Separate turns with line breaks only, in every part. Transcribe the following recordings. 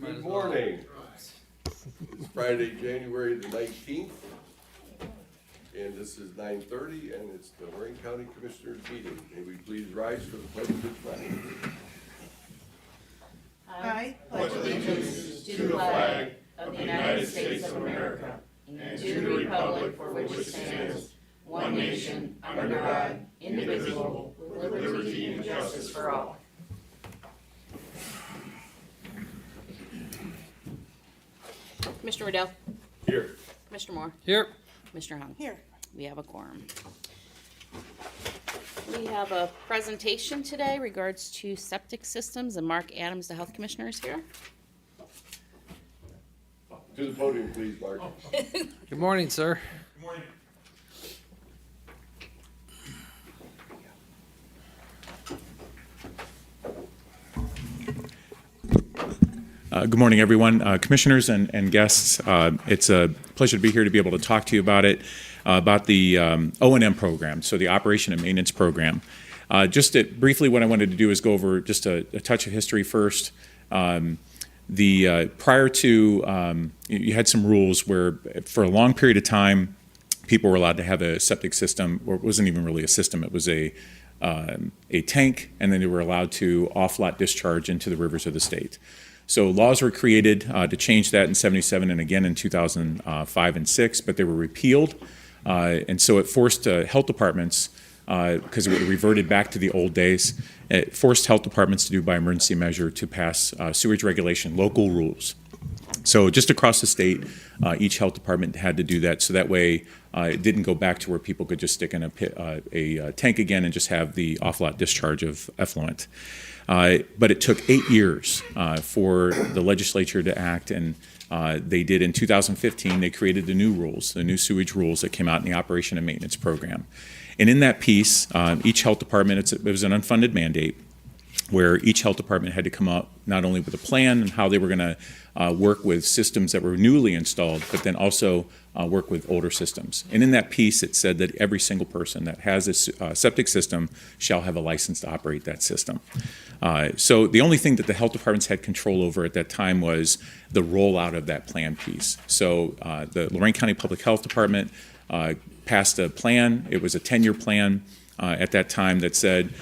Good morning. It's Friday, January the 19th, and this is 9:30, and it's the Lorain County Commissioners meeting. May we please rise for the pledge of the flag.
I pledge allegiance to the flag of the United States of America and to the republic for which it stands, one nation, under God, indivisible, with liberty and justice for all.
Commissioner Riddell.
Here.
Commissioner Moore.
Here.
Commissioner Hung.
Here.
We have a quorum. We have a presentation today regards to septic systems, and Mark Adams, the Health Commissioner, is here.
To the podium, please, Mark.
Good morning, sir.
Good morning.
Good morning, everyone. Commissioners and guests, it's a pleasure to be here to be able to talk to you about it, about the O&M program, so the Operation and Maintenance Program. Briefly, what I wanted to do is go over just a touch of history first. Prior to, you had some rules where for a long period of time, people were allowed to have a septic system, or it wasn't even really a system, it was a tank, and then they were allowed to off-lot discharge into the rivers of the state. So laws were created to change that in '77 and again in 2005 and '06, but they were repealed. And so it forced health departments, because it reverted back to the old days, it forced health departments to do by emergency measure to pass sewage regulation, local rules. So just across the state, each health department had to do that, so that way it didn't go back to where people could just stick in a tank again and just have the off-lot discharge of effluent. But it took 8 years for the legislature to act, and they did in 2015. They created the new rules, the new sewage rules that came out in the Operation and Maintenance Program. And in that piece, each health department, it was an unfunded mandate, where each health department had to come up not only with a plan and how they were going to work with systems that were newly installed, but then also work with older systems. And in that piece, it said that every single person that has a septic system shall have a license to operate that system. So the only thing that the health departments had control over at that time was the rollout of that plan piece. So the Lorain County Public Health Department passed a plan. It was a 10-year plan at that time that said,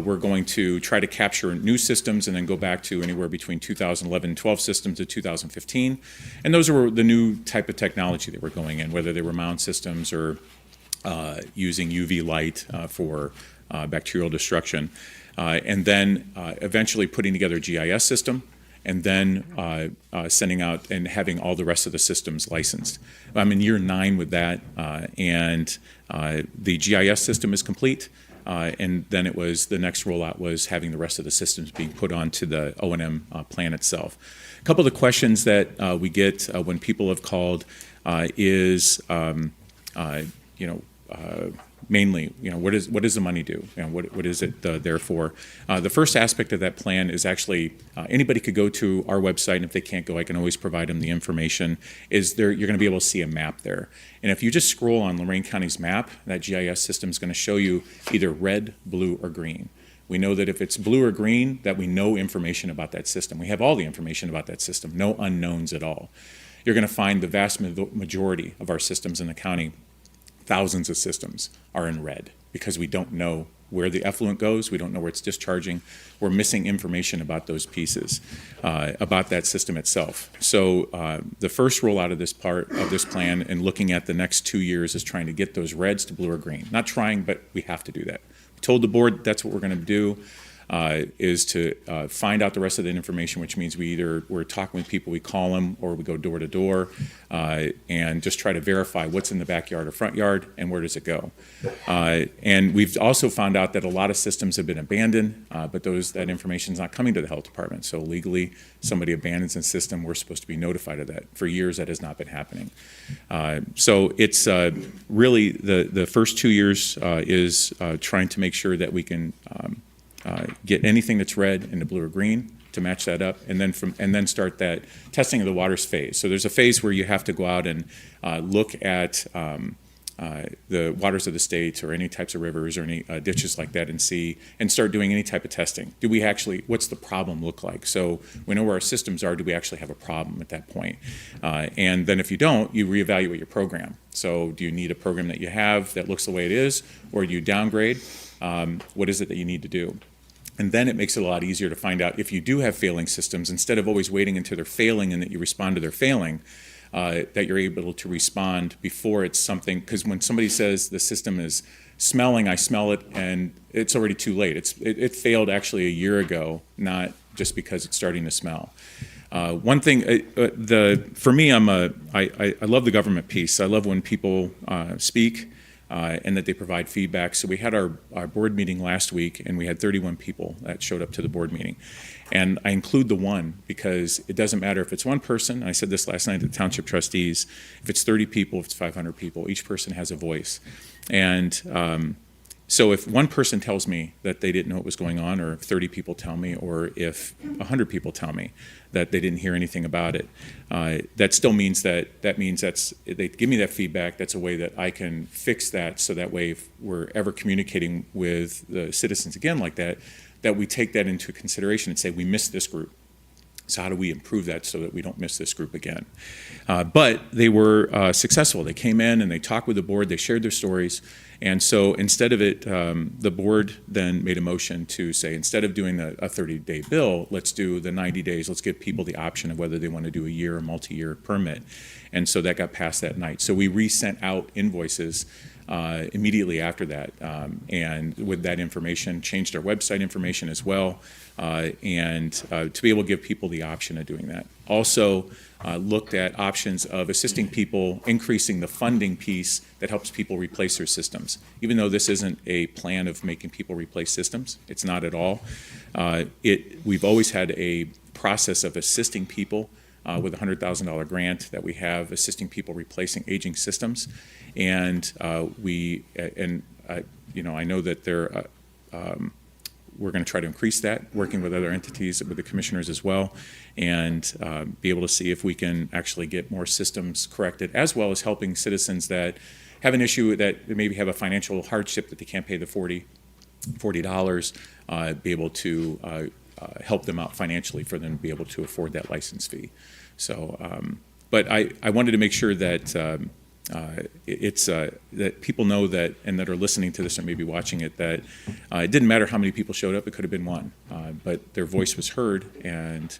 we're going to try to capture new systems and then go back to anywhere between 2011 and 12 systems to 2015. And those were the new type of technology that were going in, whether they were mound systems or using UV light for bacterial destruction. And then eventually putting together a GIS system, and then sending out and having all the rest of the systems licensed. I'm in year 9 with that, and the GIS system is complete. And then it was the next rollout was having the rest of the systems being put onto the O&M plan itself. A couple of the questions that we get when people have called is, mainly, what does the money do? What is it there for? The first aspect of that plan is actually anybody could go to our website, and if they can't go, I can always provide them the information. You're going to be able to see a map there. And if you just scroll on Lorain County's map, that GIS system is going to show you either red, blue, or green. We know that if it's blue or green, that we know information about that system. We have all the information about that system, no unknowns at all. You're going to find the vast majority of our systems in the county, thousands of systems, are in red because we don't know where the effluent goes. We don't know where it's discharging. We're missing information about those pieces, about that system itself. So the first rollout of this part of this plan and looking at the next 2 years is trying to get those reds to blue or green. Not trying, but we have to do that. We told the board that's what we're going to do. Is to find out the rest of the information, which means we're talking with people, we call them, or we go door to door, and just try to verify what's in the backyard or front yard and where does it go. And we've also found out that a lot of systems have been abandoned, but that information is not coming to the health department. So legally, somebody abandons a system, we're supposed to be notified of that. For years, that has not been happening. So it's really the first 2 years is trying to make sure that we can get anything that's red into blue or green to match that up, and then start that testing of the waters phase. So there's a phase where you have to go out and look at the waters of the state or any types of rivers or any ditches like that and start doing any type of testing. What's the problem look like? So we know where our systems are. Do we actually have a problem at that point? And then if you don't, you reevaluate your program. So do you need a program that you have that looks the way it is, or do you downgrade? What is it that you need to do? And then it makes it a lot easier to find out if you do have failing systems, instead of always waiting until they're failing and that you respond to their failing, that you're able to respond before it's something, because when somebody says the system is smelling, I smell it, and it's already too late. It failed actually a year ago, not just because it's starting to smell. One thing, for me, I love the government piece. I love when people speak and that they provide feedback. So we had our board meeting last week, and we had 31 people that showed up to the board meeting. And I include the one because it doesn't matter if it's one person. And I said this last night to the township trustees. If it's 30 people, if it's 500 people, each person has a voice. And so if one person tells me that they didn't know what was going on, or if 30 people tell me, or if 100 people tell me that they didn't hear anything about it, that still means they give me that feedback. That's a way that I can fix that, so that way if we're ever communicating with the citizens again like that we take that into consideration and say, we missed this group. So how do we improve that so that we don't miss this group again? But they were successful. They came in and they talked with the board. They shared their stories. And so instead of it, the board then made a motion to say, instead of doing a 30-day bill, let's do the 90 days. Let's give people the option of whether they want to do a year or multi-year permit. And so that got passed that night. So we resent out invoices immediately after that, and with that information, changed our website information as well, and to be able to give people the option of doing that. Also looked at options of assisting people, increasing the funding piece that helps people replace their systems. Even though this isn't a plan of making people replace systems, it's not at all. We've always had a process of assisting people with a $100,000 grant that we have, assisting people replacing aging systems. And I know that we're going to try to increase that, working with other entities, with the commissioners as well, and be able to see if we can actually get more systems corrected, as well as helping citizens that have an issue, that maybe have a financial hardship that they can't pay the $40, be able to help them out financially for them to be able to afford that license fee. So, but I wanted to make sure that that people know that, and that are listening to this or maybe watching it, that it didn't matter how many people showed up. It could have been one, but their voice was heard, and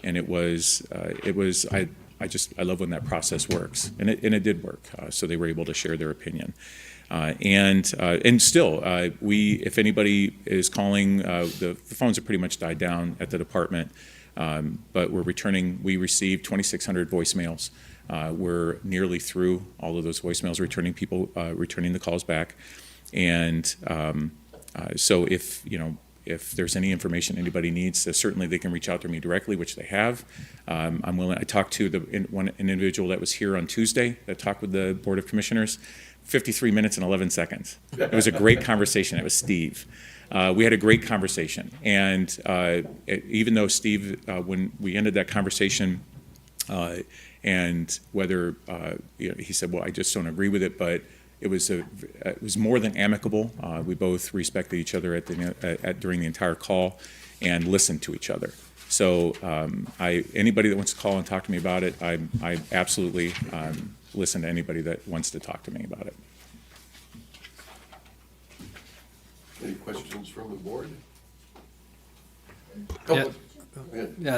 it was I love when that process works, and it did work. So they were able to share their opinion. And still, if anybody is calling, the phones are pretty much died down at the department, but we received 2,600 voicemails. We're nearly through all of those voicemails, returning the calls back. And so if there's any information anybody needs, certainly they can reach out to me directly, which they have. I'm willing. I talked to an individual that was here on Tuesday that talked with the Board of Commissioners, 53 minutes and 11 seconds. It was a great conversation. It was Steve. We had a great conversation. And even though Steve, when we ended that conversation, and whether he said, well, I just don't agree with it, but it was more than amicable. We both respected each other during the entire call and listened to each other. So anybody that wants to call and talk to me about it, I absolutely listen to anybody that wants to talk to me about it.
Any questions from the board?
Yeah.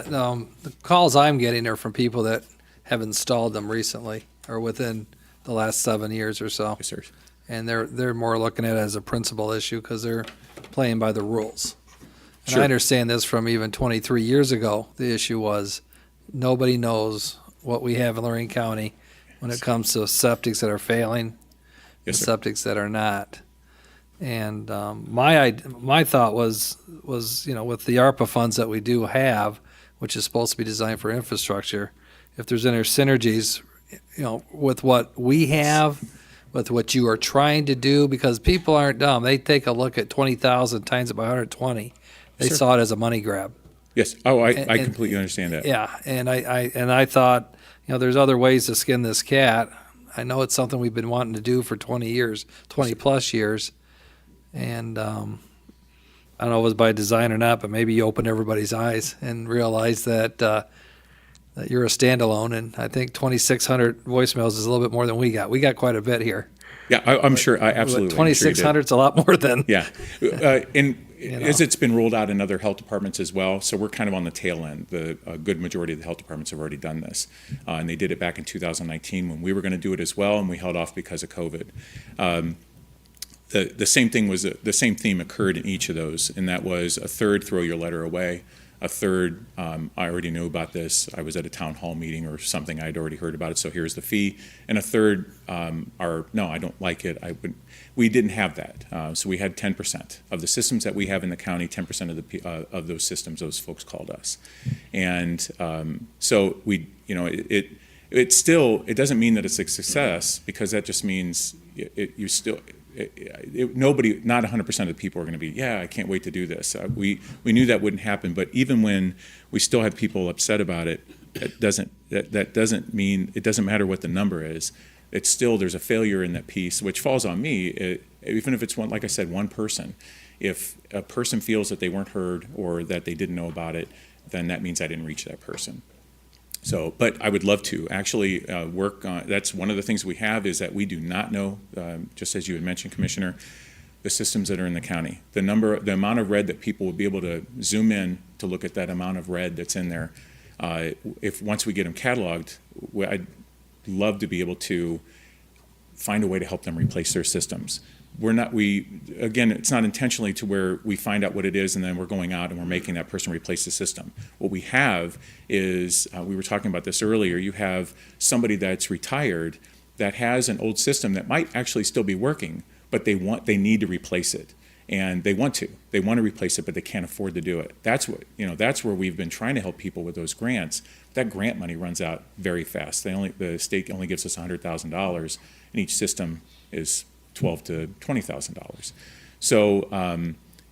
The calls I'm getting are from people that have installed them recently or within the last 7 years or so.
Yes, sir.
And they're more looking at it as a principal issue because they're playing by the rules. And
Sure.
I understand this from even 23 years ago. The issue was nobody knows what we have in Lorain County when it comes to septics that are failing
Yes,
and
sir.
septics that are not. And my thought was with the ARPA funds that we do have, which is supposed to be designed for infrastructure, if there's any synergies, with what we have, with what you are trying to do, because people aren't dumb. They take a look at 20,000 times it by 120. They
Sure.
saw it as a money grab.
Yes. Oh, I
And-
completely understand that.
Yeah, and I thought, there's other ways to skin this cat. I know it's something we've been wanting to do for 20 years, 20 plus years. And I don't know if it was by design or not, but maybe you opened everybody's eyes and realized that that you're a standalone. And I think 2,600 voicemails is a little bit more than we got. We got quite a bit here.
Yeah, I'm sure. I absolutely. I'm sure you did.
2,600 is a lot more than.
Yeah, as it's been rolled out in other health departments as well, so we're kind of on the tail end. A good majority of the health departments have already done this, and they did it back in 2019 when we were going to do it as well, and we held off because of COVID. The same thing was the same theme occurred in each of those, and that was a third throw your letter away. A third, I already knew about this. I was at a town hall meeting or something. I'd already heard about it, so here's the fee. And a third no, I don't like it. We didn't have that. So we had 10% of the systems that we have in the county. 10% of those systems, those folks called us, and so we, it still, it doesn't mean that it's a success, because that just means nobody, not 100% of the people are going to be, yeah, I can't wait to do this. We knew that wouldn't happen, but even when we still have people upset about it, that doesn't mean, it doesn't matter what the number is. It's still, there's a failure in that piece, which falls on me. Even if it's one, like I said, one person. If a person feels that they weren't heard or that they didn't know about it, then that means I didn't reach that person. So, but I would love to actually work on, that's one of the things we have, is that we do not know, just as you had mentioned, Commissioner, the systems that are in the county. The amount of red that people will be able to zoom in to look at that amount of red that's in there. Once we get them cataloged, I'd love to be able to find a way to help them replace their systems. Again, it's not intentionally to where we find out what it is and then we're going out and we're making that person replace the system. What we have is, we were talking about this earlier, you have somebody that's retired that has an old system that might actually still be working, but they need to replace it. And they want to replace it, but they can't afford to do it. That's where we've been trying to help people with those grants. That grant money runs out very fast. The state only gives us $100,000, and each system is $12,000 to $20,000. So,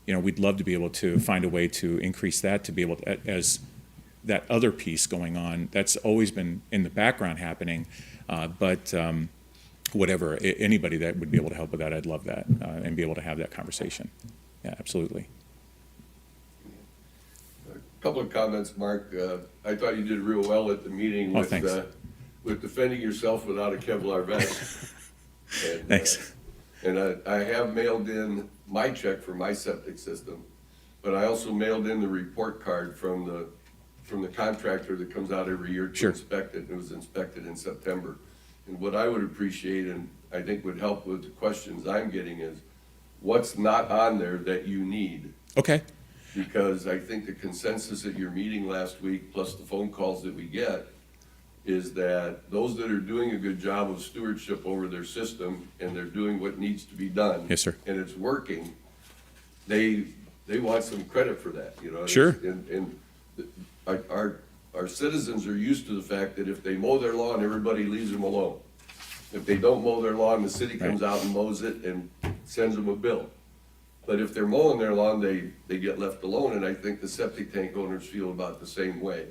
we'd love to be able to find a way to increase that, to be able to, as that other piece going on, that's always been in the background happening, but whatever, anybody that would be able to help with that, I'd love that, and be able to have that conversation. Yeah, absolutely.
A couple of comments, Mark. I thought you did real well at the meeting with defending yourself without a Kevlar vest. And,
Thanks.
And I have mailed in my check for my septic system, but I also mailed in the report card from the contractor that comes out every year to inspect it. It was inspected in September. And what I would appreciate, and I think would help with the questions I'm getting, is what's not on there that you need?
Okay.
Because I think the consensus at your meeting last week, plus the phone calls that we get, is that those that are doing a good job of stewardship over their system and they're doing what needs to be done.
Yes, sir.
And it's working, they want some credit for that,
Sure.
And our citizens are used to the fact that if they mow their lawn, everybody leaves them alone. If they don't mow their lawn, the city comes out and mows it and sends them a bill. But if they're mowing their lawn, they get left alone, and I think the septic tank owners feel about the same way.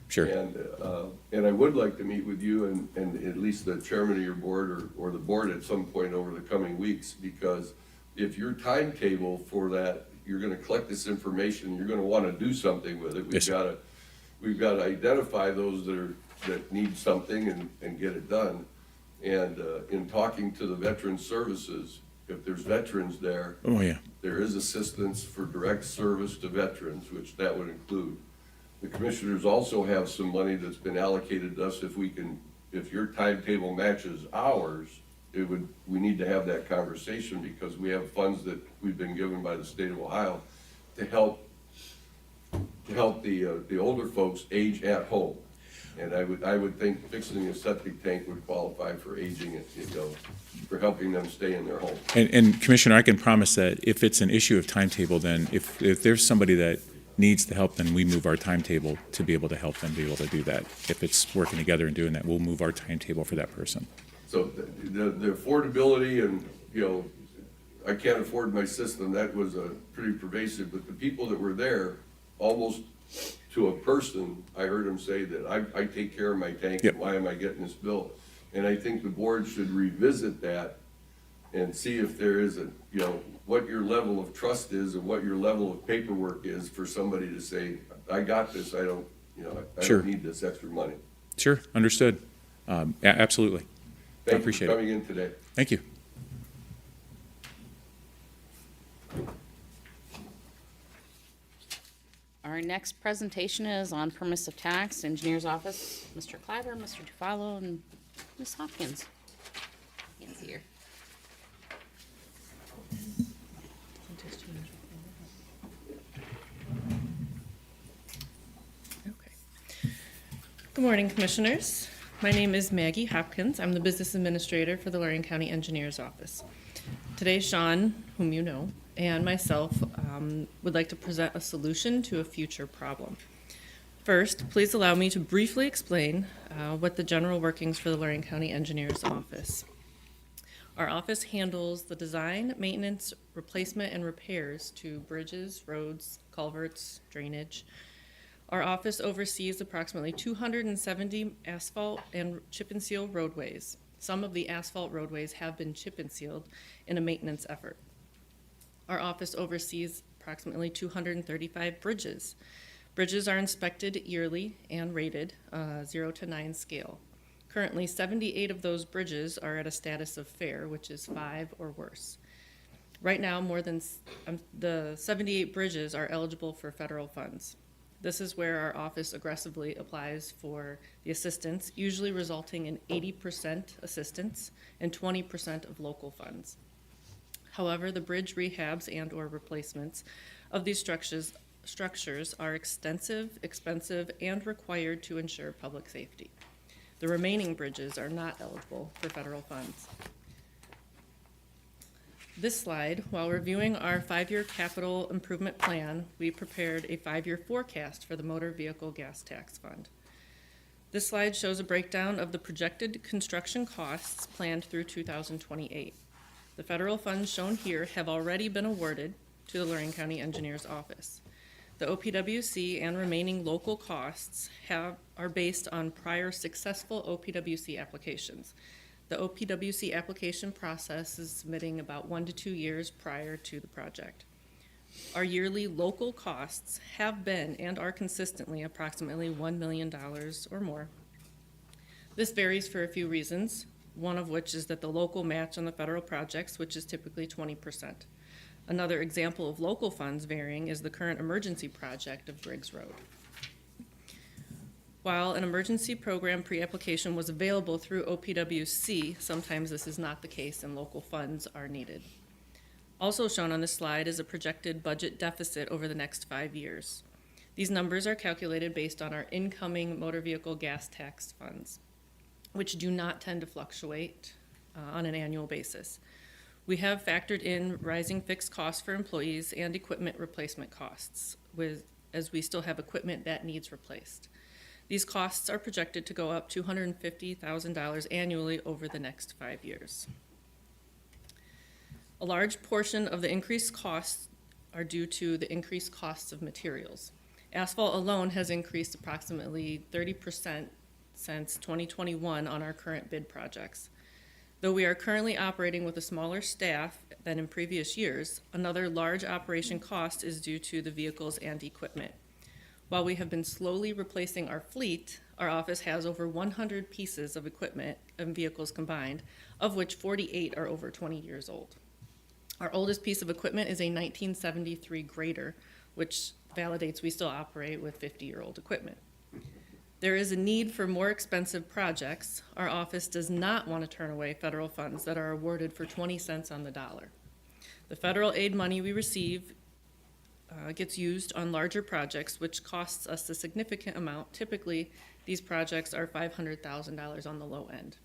Sure.
And I would like to meet with you and at least the chairman of your board or the board at some point over the coming weeks, because if your timetable for that, you're gonna collect this information, you're gonna wanna do something with it. We've gotta identify those that need something and get it done. And in talking to the veteran services, if there's veterans there,
oh yeah,
there is assistance for direct service to veterans, which that would include. The commissioners also have some money that's been allocated to us. If your timetable matches ours, we need to have that conversation, because we have funds that we've been given by the state of Ohio to help the older folks age at home. And I would think fixing a septic tank would qualify for aging it, for helping them stay in their home.
And Commissioner, I can promise that if it's an issue of timetable, then if there's somebody that needs the help, then we move our timetable to be able to help them be able to do that. If it's working together and doing that, we'll move our timetable for that person.
So the affordability and, I can't afford my system, that was pretty pervasive, but the people that were there, almost to a person, I heard them say that I take care of my tank,
Yep.
and why am I getting this bill? And I think the board should revisit that and see if there is a, you know, what your level of trust is and what your level of paperwork is for somebody to say, I got this, I don't, you know, I
Sure.
don't need this extra money.
Sure, understood. Absolutely.
Thank you
appreciate
for
it.
coming in today.
Thank you.
Our next presentation is on permissive tax, Engineer's Office, Mr. Kleiber, Mr. Dufalo, and Ms. Hopkins. Hopkins here.
Okay. Good morning, Commissioners. My name is Maggie Hopkins. I'm the Business Administrator for the Lorain County Engineer's Office. Today, Sean, whom you know, and myself would like to present a solution to a future problem. First, please allow me to briefly explain what the general workings for the Lorain County Engineer's Office. Our office handles the design, maintenance, replacement, and repairs to bridges, roads, culverts, drainage. Our office oversees approximately 270 asphalt and chip and seal roadways. Some of the asphalt roadways have been chip and sealed in a maintenance effort. Our office oversees approximately 235 bridges. Bridges are inspected yearly and rated 0 to 9 scale. Currently, 78 of those bridges are at a status of fair, which is 5 or worse. Right now, more than the 78 bridges are eligible for federal funds. This is where our office aggressively applies for the assistance, usually resulting in 80% assistance and 20% of local funds. However, the bridge rehabs and/or replacements of these structures are extensive, expensive, and required to ensure public safety. The remaining bridges are not eligible for federal funds. This slide, while reviewing our 5-year capital improvement plan, we prepared a 5-year forecast for the Motor Vehicle Gas Tax Fund. This slide shows a breakdown of the projected construction costs planned through 2028. The federal funds shown here have already been awarded to the Lorain County Engineer's Office. The OPWC and remaining local costs are based on prior successful OPWC applications. The OPWC application process is submitting about 1 to 2 years prior to the project. Our yearly local costs have been and are consistently approximately $1 million or more. This varies for a few reasons, one of which is that the local match on the federal projects, which is typically 20%. Another example of local funds varying is the current emergency project of Briggs Road. While an emergency program pre-application was available through OPWC, sometimes this is not the case and local funds are needed. Also shown on this slide is a projected budget deficit over the next 5 years. These numbers are calculated based on our incoming motor vehicle gas tax funds, which do not tend to fluctuate on an annual basis. We have factored in rising fixed costs for employees and equipment replacement costs, as we still have equipment that needs replaced. These costs are projected to go up $250,000 annually over the next 5 years. A large portion of the increased costs are due to the increased costs of materials. Asphalt alone has increased approximately 30% since 2021 on our current bid projects. Though we are currently operating with a smaller staff than in previous years, another large operation cost is due to the vehicles and equipment. While we have been slowly replacing our fleet, our office has over 100 pieces of equipment and vehicles combined, of which 48 are over 20 years old. Our oldest piece of equipment is a 1973 grader, which validates we still operate with 50-year-old equipment. There is a need for more expensive projects. Our office does not want to turn away federal funds that are awarded for 20 cents on the dollar. The federal aid money we receive gets used on larger projects, which costs us a significant amount. Typically, these projects are $500,000 on the low end.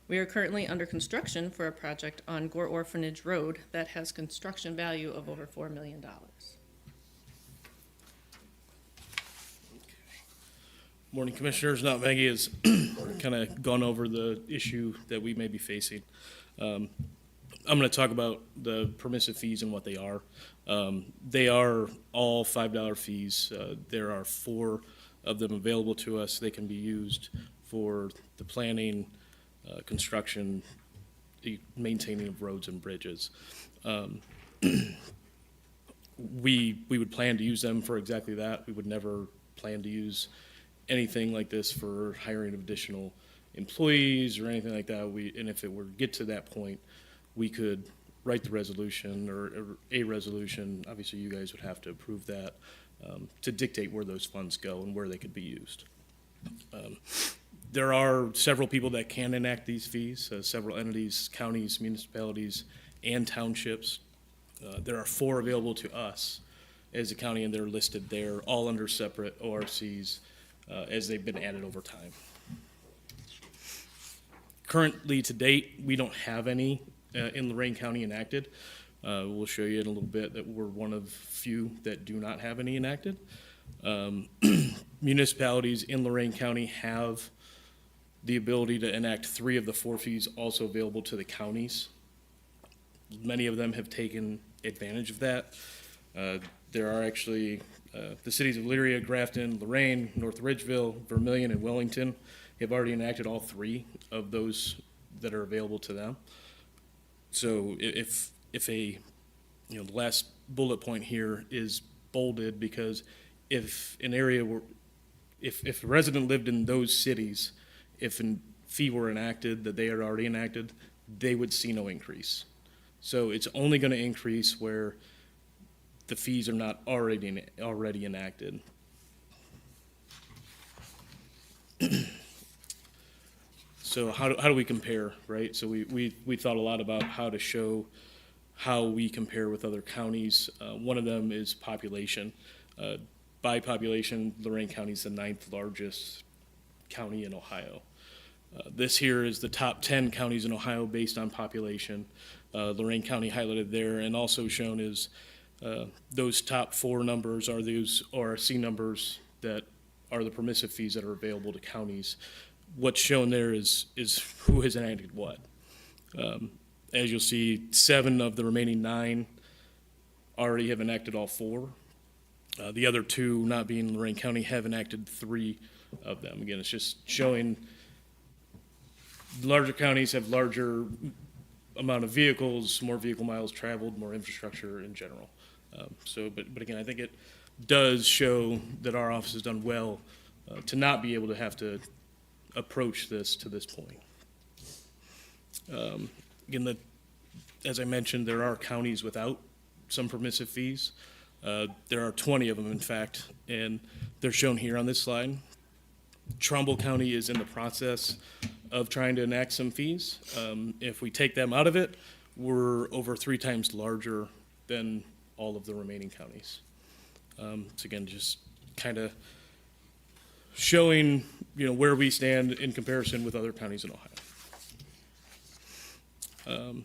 We are currently under construction for a project on Gore Orphanage Road that has construction value of over $4 million.
Morning, Commissioners. Now, Maggie has kind of gone over the issue that we may be facing. I'm going to talk about the permissive fees and what they are. They are all $5 fees. There are 4 of them available to us. They can be used for the planning, construction, the maintaining of roads and bridges. We would plan to use them for exactly that. We would never plan to use anything like this for hiring of additional employees or anything like that. And if it were to get to that point, we could write the resolution or a resolution. Obviously, you guys would have to approve that to dictate where those funds go and where they could be used. There are several people that can enact these fees, several entities, counties, municipalities, and townships. There are 4 available to us as a county, and they're listed there, all under separate ORCs as they've been added over time. Currently, to date, we don't have any in Lorain County enacted. We'll show you in a little bit that we're one of few that do not have any enacted. Municipalities in Lorain County have the ability to enact 3 of the 4 fees also available to the counties. Many of them have taken advantage of that. There are actually the cities of Elyria, Grafton, Lorain, North Ridgeville, Vermillion, and Wellington have already enacted all 3 of those that are available to them. So if the last bullet point here is bolded because if an area were, if a resident lived in those cities, if a fee were enacted that they had already enacted, they would see no increase. So it's only going to increase where the fees are not already enacted. So how do we compare, right? So we thought a lot about how to show how we compare with other counties. One of them is population. By population, Lorain County is the 9th largest county in Ohio. This here is the top 10 counties in Ohio based on population. Lorain County highlighted there, and also shown is those top 4 numbers are those ORC numbers that are the permissive fees that are available to counties. What's shown there is who has enacted what. As you'll see, 7 of the remaining 9 already have enacted all 4. The other 2, not being Lorain County, have enacted 3 of them. Again, it's just showing larger counties have larger amount of vehicles, more vehicle miles traveled, more infrastructure in general. But again, I think it does show that our office has done well to not be able to have to approach this to this point. Again, as I mentioned, there are counties without some permissive fees. There are 20 of them, in fact, and they're shown here on this slide. Trumbull County is in the process of trying to enact some fees. If we take them out of it, we're over 3 times larger than all of the remaining counties. So again, just kind of showing where we stand in comparison with other counties in Ohio.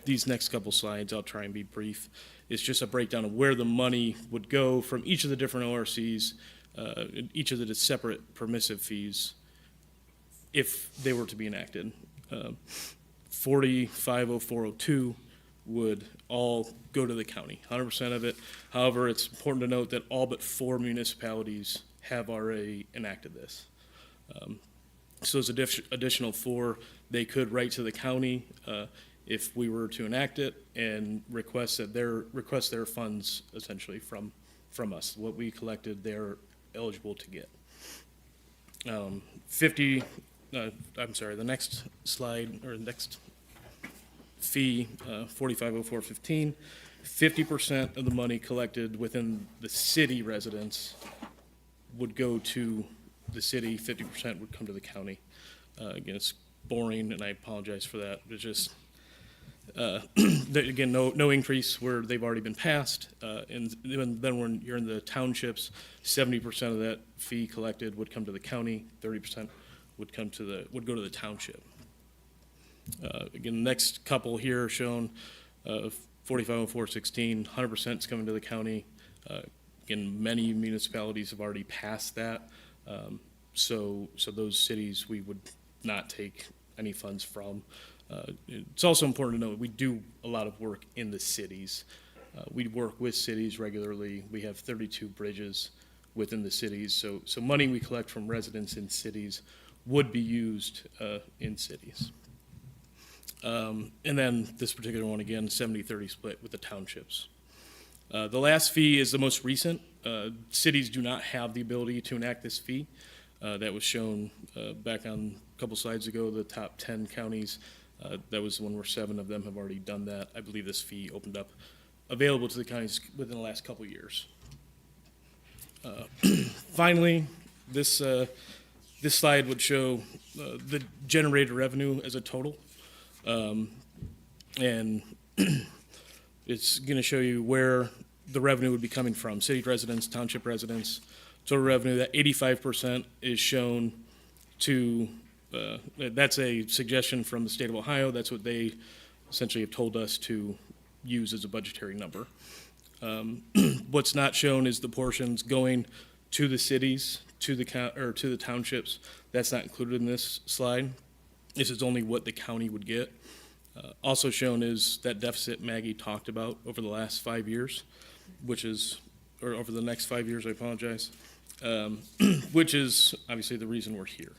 These next couple slides, I'll try and be brief. It's just a breakdown of where the money would go from each of the different ORCs, each of the separate permissive fees, if they were to be enacted. 450402 would all go to the county, 100% of it. However, it's important to note that all but 4 municipalities have already enacted this. So those additional 4, they could write to the county if we were to enact it and request their funds essentially from us. What we collected, they're eligible to get. The next slide, or next fee, 450415, 50% of the money collected within the city residents would go to the city, 50% would come to the county. Again, it's boring, and I apologize for that. It's just, again, no increase where they've already been passed. And then when you're in the townships, 70% of that fee collected would come to the county, 30% would go to the township. Again, the next couple here are shown, 450416, 100% is coming to the county. Again, many municipalities have already passed that. So those cities we would not take any funds from. It's also important to note we do a lot of work in the cities. We work with cities regularly. We have 32 bridges within the cities. So money we collect from residents in cities would be used in cities. And then this particular one, again, 70-30 split with the townships. The last fee is the most recent. Cities do not have the ability to enact this fee. That was shown back on a couple slides ago, the top 10 counties. That was the one where 7 of them have already done that. I believe this fee opened up available to the counties within the last couple years. Finally, this slide would show the generated revenue as a total. And it's going to show you where the revenue would be coming from, city residents, township residents. Total revenue, that 85% is shown to, that's a suggestion from the state of Ohio. That's what they essentially have told us to use as a budgetary number. What's not shown is the portions going to the cities, to the townships. That's not included in this slide. This is only what the county would get. Also shown is that deficit Maggie talked about over the last 5 years, or over the next 5 years, I apologize, which is obviously the reason we're here.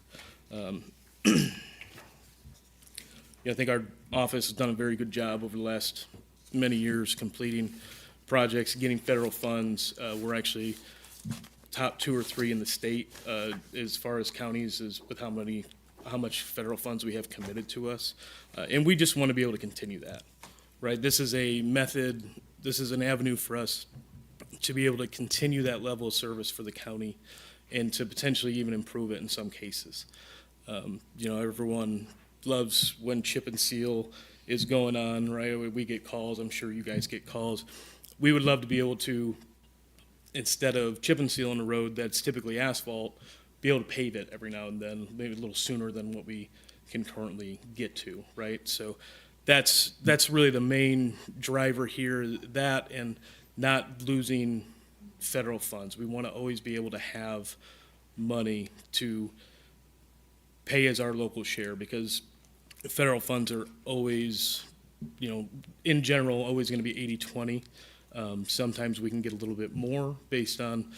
I think our office has done a very good job over the last many years completing projects, getting federal funds. We're actually top 2 or 3 in the state as far as counties is with how much federal funds we have committed to us. And we just want to be able to continue that, right? This is a method, this is an avenue for us to be able to continue that level of service for the county and to potentially even improve it in some cases. Everyone loves when chip and seal is going on, right? We get calls, I'm sure you guys get calls. We would love to be able to, instead of chip and seal on a road that's typically asphalt, be able to pave it every now and then, maybe a little sooner than what we can currently get to, right? So that's really the main driver here, that and not losing federal funds. We want to always be able to have money to pay as our local share, because federal funds are always, in general, always going to be 80-20. Sometimes we can get a little bit more based on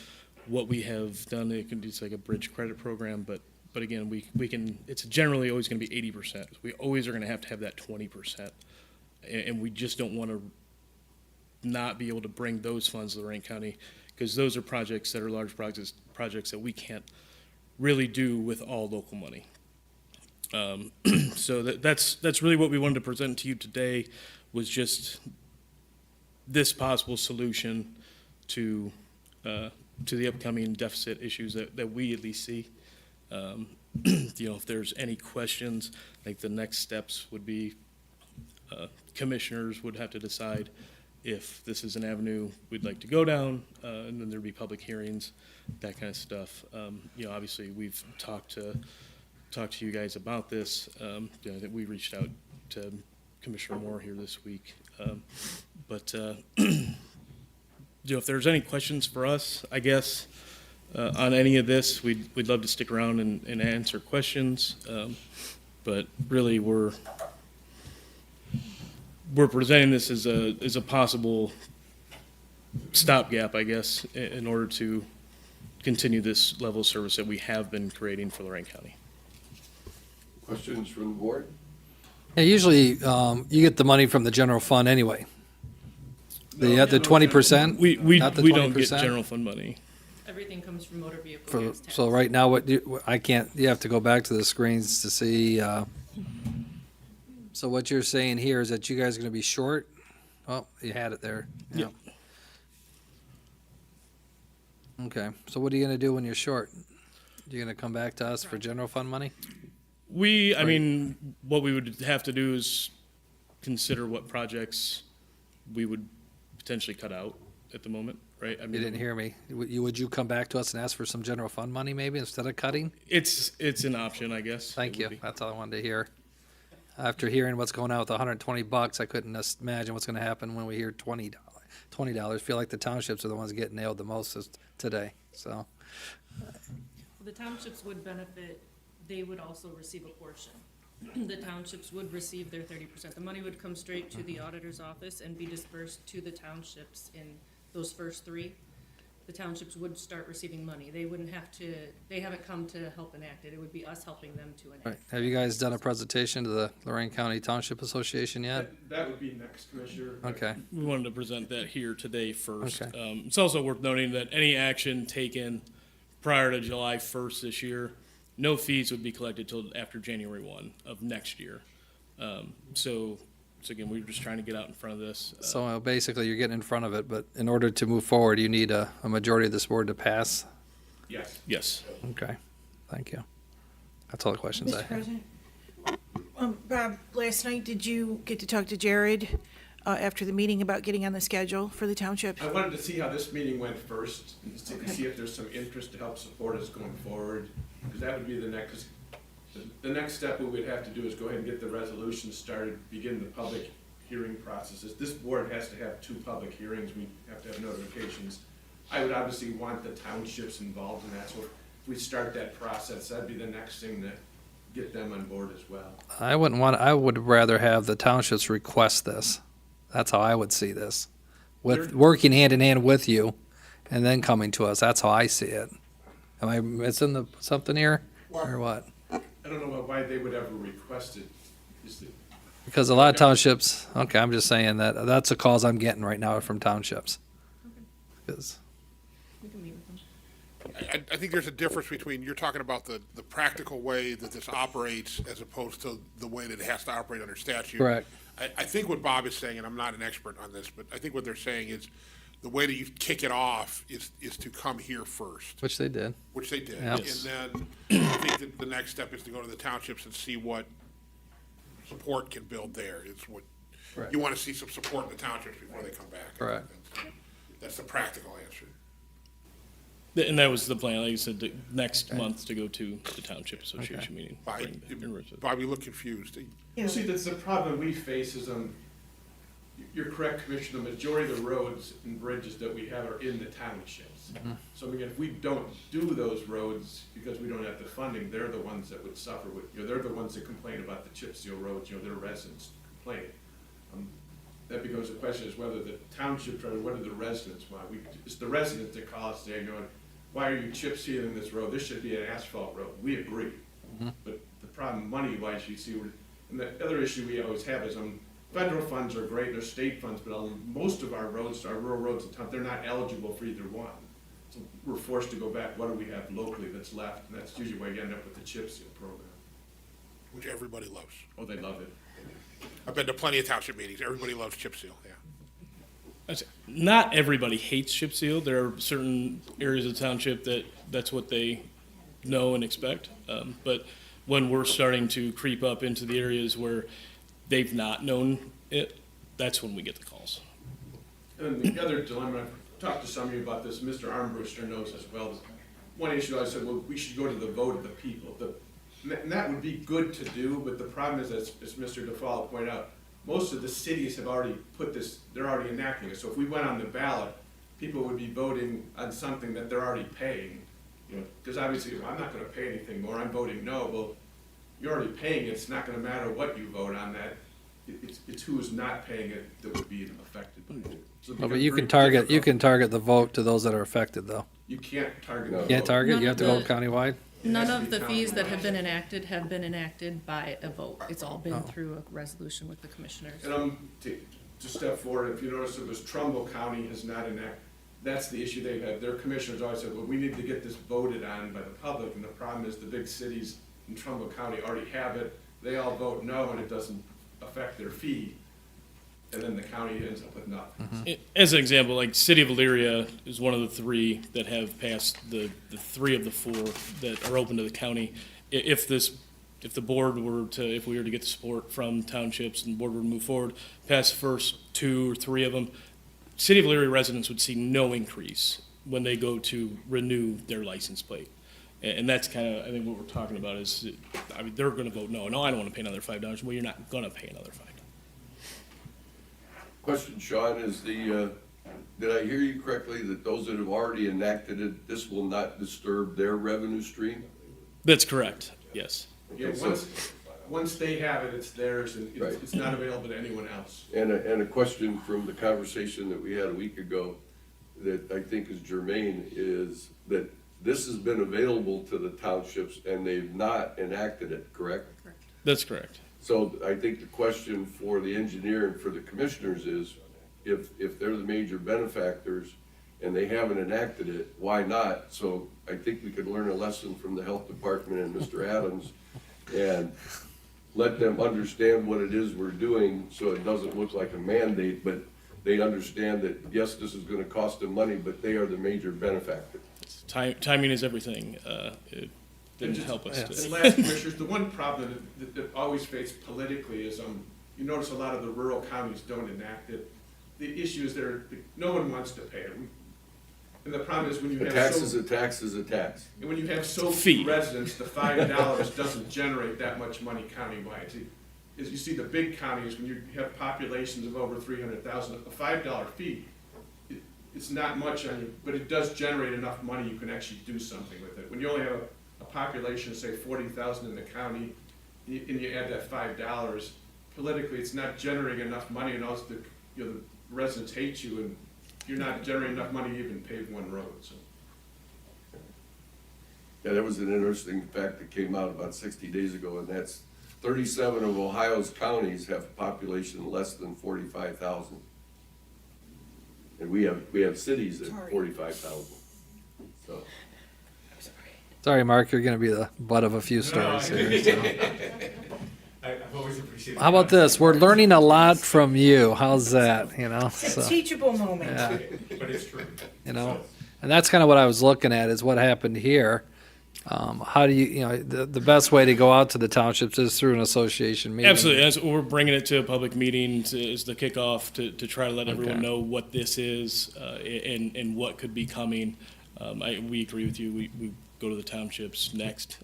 what we have done. It's like a bridge credit program, but again, we can, it's generally always going to be 80%. We always are going to have that 20%. And we just don't want to not be able to bring those funds to Lorain County, because those are projects that are large projects that we can't really do with all local money. So that's really what we wanted to present to you today, was just this possible solution to the upcoming deficit issues that we at least see. If there's any questions, I think the next steps would be commissioners would have to decide if this is an avenue we'd like to go down, and then there'd be public hearings, that kind of stuff. Obviously we've talked to you guys about this. That we reached out to Commissioner Moore here this week. If there's any questions for us, I guess, on any of this, we'd love to stick around and answer questions. But really, we're presenting this as a possible stopgap, I guess, in order to continue this level of service that we have been creating for Lorain County.
Questions from the board?
Yeah, usually you get the money from the general fund anyway. The 20%?
We
Not the
don't get
20%?
general fund money.
Everything comes from motor vehicle gas tax.
So right now, you have to go back to the screens to see. So what you're saying here is that you guys are going to be short? Oh, you had it there. Yeah. Okay, so what are you going to do when you're short? You're going to come back to us for general fund money?
I mean, what we would have to do is consider what projects we would potentially cut out at the moment, right? I mean,
You didn't hear me. Would you come back to us and ask for some general fund money maybe instead of cutting?
It's an option, I guess.
Thank
It
you.
would be.
That's all I wanted to hear. After hearing what's going on with $120, I couldn't imagine what's going to happen when we hear $20. Feel like the townships are the ones getting nailed the most today. So
The townships would benefit, they would also receive a portion. The townships would receive their 30%. The money would come straight to the auditor's office and be dispersed to the townships in those first 3. the townships would start receiving money. They wouldn't have to, they haven't come to help enact it. It would be us helping them to enact.
Right. Have you guys done a presentation to the Lorain County Township Association yet?
That would be next, Commissioner.
Okay.
We wanted to present that here today first.
Okay.
It's also worth noting that any action taken prior to July 1st this year, no fees would be collected till after January 1 of next year. So again, we were just trying to get out in front of this.
So basically, you're getting in front of it, but in order to move forward, you need a majority of this board to pass?
Yes.
Yes.
Okay, thank you. That's all the questions I
Mr.
have.
President? Bob, last night, did you get to talk to Jared after the meeting about getting on the schedule for the township?
I wanted to see how this meeting went first, and to see if there's some interest to help support us going forward, because that would be the next, the next step we would have to do is go ahead and get the resolution started, begin the public hearing processes. This board has to have 2 public hearings, we have to have notifications. I would obviously want the townships involved in that, so if we start that process, that'd be the next thing to get them on board as well.
I would rather have the townships request this. That's how I would see this. With, working hand in hand with you and then coming to us. That's how I see it. Am I missing something here or what?
I don't know why they would ever request it. Is it-
Because a lot of townships, okay, I'm just saying that's the calls I'm getting right now from townships. 'Cause-
We can meet with them.
I think there's a difference between, you're talking about the practical way that this operates as opposed to the way that it has to operate under statute.
Correct.
I think what Bob is saying, and I'm not an expert on this, but I think what they're saying is the way that you kick it off is to come here first,
Which they did.
which they did.
Yep.
And then I think that the next step is to go to the townships and see what support can build there. It's what,
Correct.
you want to see some support in the townships before they come back.
Correct.
That's the practical answer.
And that was the plan, like you said, next month to go to the Township Association meeting.
Bob, you look confused.
Well, see, that's the problem we face is, you're correct, Commissioner, the majority of the roads and bridges that we have are in the townships. So again, if we don't do those roads because we don't have the funding, they're the ones that would suffer with, they're the ones that complain about the chip seal roads, their residents complain. That becomes the question is whether the township, or what do the residents want? It's the residents that call us there going, why are you chip sealing this road? This should be an asphalt road. We agree. But the problem, money-wise, you see, and the other issue we always have is, federal funds are great, there's state funds, but most of our roads, our rural roads in town, they're not eligible for either one. So we're forced to go back, what do we have locally that's left? And that's usually why you end up with the chip seal program.
Which everybody loves.
Oh, they love it.
I've been to plenty of township meetings. Everybody loves chip seal, yeah.
Not everybody hates chip seal. There are certain areas of the township that's what they know and expect. But when we're starting to creep up into the areas where they've not known it, that's when we get the calls.
And the other dilemma, I've talked to some of you about this, Mr. Armbruster knows as well. One issue I said, well, we should go to the vote of the people. And that would be good to do, but the problem is, as Mr. DeFall pointed out, most of the cities have already put this, they're already enacting it. So if we went on the ballot, people would be voting on something that they're already paying. Because obviously, well, I'm not gonna pay anything more, I'm voting no. Well, you're already paying it, it's not gonna matter what you vote on that. It's who is not paying it that would be affected by it. So it
But
becomes
you
very
can target
difficult.
the vote to those that are affected, though.
You can't target.
No.
the
Can't
vote.
target,
None
you have
of
to go
the-
countywide?
None
has to
of
be
the fees that have
countywide.
been enacted by a vote. It's all been
Oh.
through a resolution with the commissioners.
And to step forward, if you notice, it was Trumbull County has not enacted, that's the issue they've had. Their commissioners always said, well, we need to get this voted on by the public, and the problem is the big cities in Trumbull County already have it. They all vote no, and it doesn't affect their fee, and then the county ends up with nothing.
As an example, like City of Elyria is one of the 3 that have passed the 3 of the 4 that are open to the county. If the board were to, if we were to get the support from townships and the board were to move forward, pass the first 2 or 3 of them, City of Elyria residents would see no increase when they go to renew their license plate. And that's kind of, I think what we're talking about is, I mean, they're gonna vote no, I don't wanna pay another $5. Well, you're not gonna pay another $5.
Question, Sean, is did I hear you correctly that those that have already enacted it, this will not disturb their revenue stream?
That's correct, yes.
Yeah,
Okay, so-
once they have it, it's theirs, and
Right.
it's not available to anyone else.
And a question from the conversation that we had a week ago. that I think is germane is that this has been available to the townships and they've not enacted it, correct?
That's correct.
So I think the question for the engineer and for the commissioners is, if they're the major benefactors and they haven't enacted it, why not? So I think we could learn a lesson from the health department and Mr. Adams and let them understand what it is we're doing so it doesn't look like a mandate, but they understand that, yes, this is gonna cost them money, but they are the major benefactor.
Timing is everything. It didn't help us.
And last, Commissioners, the one problem that always faced politically is, you notice a lot of the rural counties don't enact it. The issue is no one wants to pay it. And the problem is when you
A
have
tax
so,
is a tax is a tax.
and when you have so
Fee.
few residents, the $5 doesn't generate that much money countywide. As you see the big counties, when you have populations of over 300,000, a $5 fee, it's not much on you, but it does generate enough money you can actually do something with it. When you only have a population of, say, 40,000 in the county, and you add that $5, politically, it's not generating enough money, and also the residents hate you, and you're not generating enough money to even pave one road, so.
Yeah, that was an interesting fact that came out about 60 days ago, and that's 37 of Ohio's counties have a population less than 45,000. And we have cities at
Sorry.
45,000, so.
Sorry, Mark, you're gonna be the butt of a few stories here. So.
I've always appreciated.
How about this? We're learning a lot from you. How's that, you know?
It's a
So,
teachable moment.
yeah,
But it's true.
you know, and that's kind of what I was looking at is what happened here. How do the best way to go out to the townships is through an association meeting.
Absolutely. That's, we're bringing it to a public meeting is the kickoff to try to let everyone
Okay.
know what this is and what could be coming. We agree with you. We go to the townships next,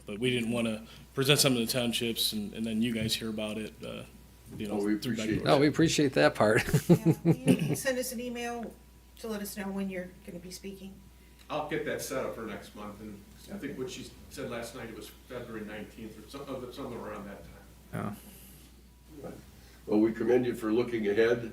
but we didn't want to present something to the townships and then you guys hear about it.
Well, we
through back
appreciate
doors.
No, we appreciate that part.
Yeah, will you send us an email to let us know when you're gonna be speaking?
I'll get that set up for next month, and I think what she said last night, it was February 19th, or somewhere around that time.
Yeah.
Well, we commend you for looking ahead.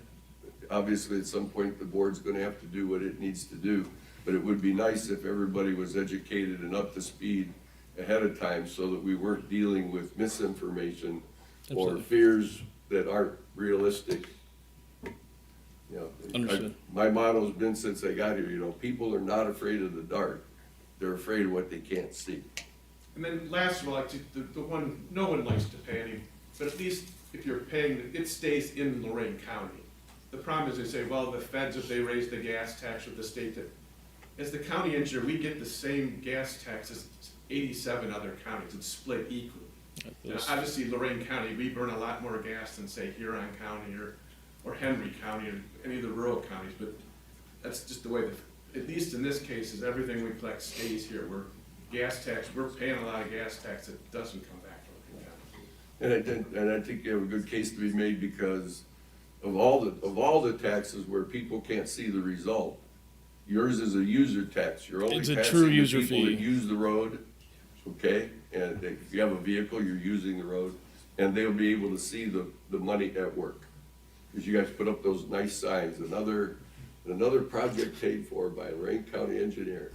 Obviously, at some point, the board's gonna have to do what it needs to do, but it would be nice if everybody was educated and up to speed ahead of time so that we weren't dealing with misinformation or
Absolutely.
fears that aren't realistic. You know,
Understood.
my motto's been since I got here, people are not afraid of the dark. They're afraid of what they can't see.
And then last of all, the one, no one likes to pay any, but at least if you're paying, it stays in Lorain County. The problem is they say, well, the feds, if they raise the gas tax with the state, that, as the county engineer, we get the same gas tax as 87 other counties. It's split equally. Now, obviously, Lorain County, we burn a lot more gas than, say, Huron County or Henry County or any of the rural counties, but that's just the way at least in this case, is everything we collect stays here. We're paying a lot of gas tax that doesn't come back to Lorain County.
And I think you have a good case to be made because of all the taxes where people can't see the result, yours is a user tax. You're only
It's a
passing
true
the
user
people that
fee.
use the road, okay? And if you have a vehicle, you're using the road, and they'll be able to see the money at work. Because you guys put up those nice signs, another project paid for by Lorain County engineer.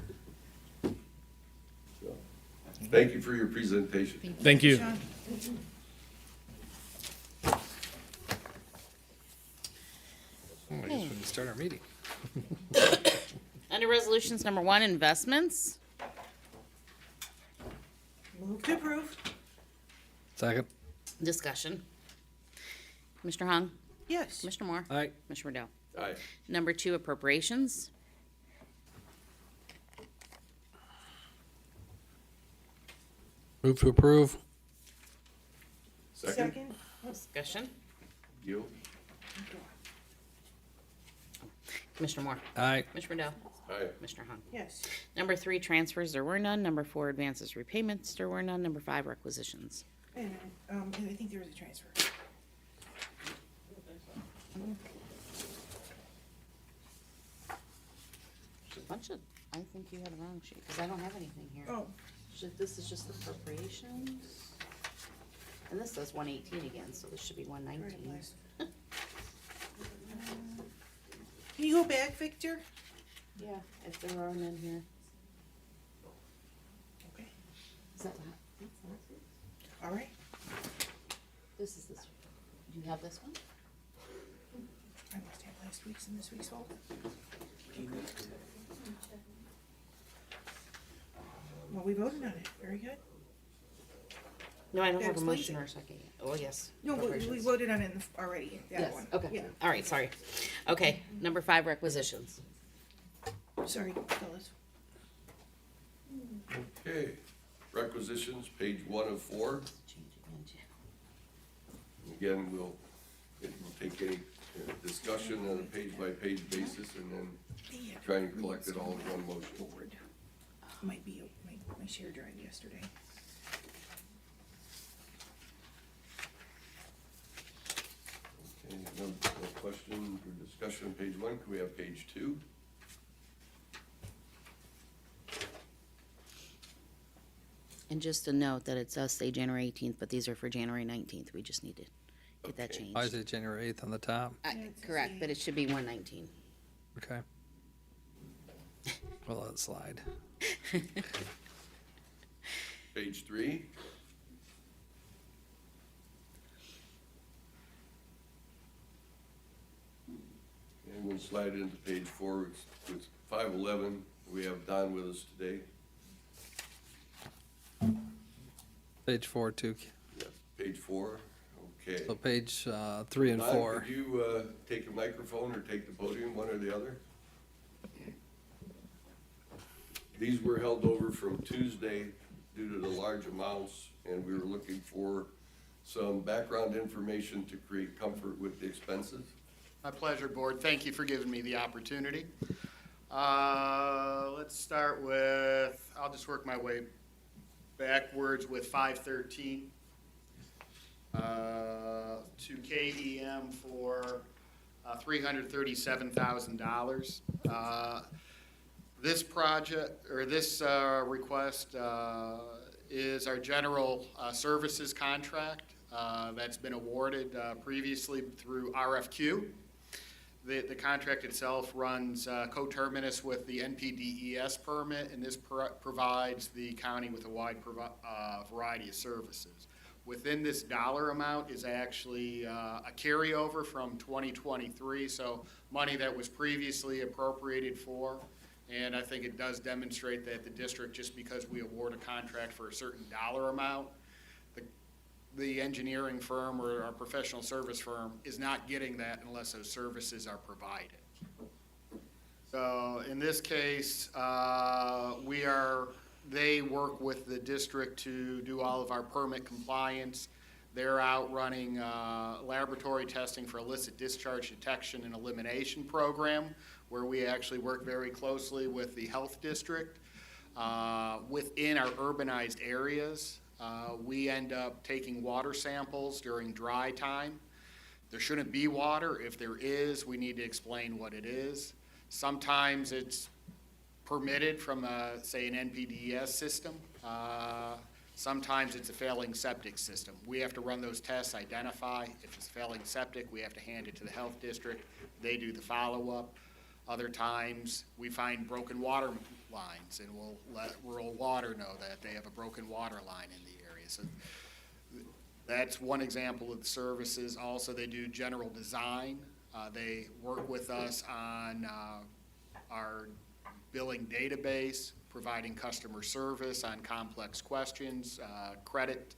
So, thank you for your presentation.
Thank you.
Sean?
I guess we can start our meeting.
Under resolutions number 1, investments.
Move to approve.
Second.
Discussion. Commissioner Hung,
Yes.
Commissioner Moore,
All right.
Commissioner Riddell.
Aye.
Number 2, appropriations.
Move to approve.
Second?
Discussion.
You?
Commissioner Moore,
Aye.
Commissioner Riddell,
Aye.
Commissioner Hung.
Yes.
Number 3, transfers, there were none. Number 4, advances, repayments, there were none. Number 5, requisitions.
Wait a minute, and I think there was a transfer.
There's a bunch of, I think you had a wrong sheet, because I don't have anything here.
Oh,
This is just the appropriations. And this says 118 again, so this should be 119.
Can you go back, Victor?
Yeah, if there are none here.
Okay,
Is that that?
all right.
This is this. Do you have this one?
I must have last week's and this week's folder. Well, we voted on it, very good.
No, I don't have a
That's
motion
Lindsay.
or a second yet. Oh, yes.
No, we
Appropriations.
voted on it already, that
Yes,
one.
okay.
Yeah,
All right, sorry. Okay, number 5, requisitions.
sorry, fellas.
Okay, requisitions, page 1 of 4. Again, we'll take any discussion on a page-by-page basis and then try and collect it all in one motion.
Board. Might be my share drive yesterday.
Okay, no question or discussion on page 1. Can we have page 2?
And just a note that it does say January 18th, but these are for January 19th. We just need to get that
Okay.
changed.
Why is it January 8th on the top?
Correct, but it should be 119.
Okay. We'll let it slide.
Page 3. And we'll slide into page 4. It's 511. We have Don with us today.
Page 4 too.
Yes, page 4. Okay.
So page 3 and
Don,
4.
could you take a microphone or take the podium, one or the other? These were held over from Tuesday due to the large amounts, and we were looking for some background information to create comfort with the expenses.
My pleasure, Board. Thank you for giving me the opportunity. Let's start with, I'll just work my way backwards with 513 to KEM for $337,000. This project, or this request is our general services contract that's been awarded previously through RFQ. The contract itself runs coterminous with the NPDES permit, and this provides the county with a wide variety of services. Within this dollar amount is actually a carryover from 2023, so money that was previously appropriated for. And I think it does demonstrate that the district, just because we award a contract for a certain dollar amount, the engineering firm or our professional service firm is not getting that unless those services are provided. So in this case, they work with the district to do all of our permit compliance. They're out running laboratory testing for illicit discharge detection and elimination program, where we actually work very closely with the health district within our urbanized areas. We end up taking water samples during dry time. There shouldn't be water. If there is, we need to explain what it is. Sometimes it's permitted from, say, an NPDES system. Sometimes it's a failing septic system. We have to run those tests, identify. If it's failing septic, we have to hand it to the health district. They do the follow-up. Other times, we find broken water lines, and we'll let rural water know that they have a broken water line in the area. So that's one example of the services. Also, they do general design. They work with us on our billing database, providing customer service on complex questions, credit,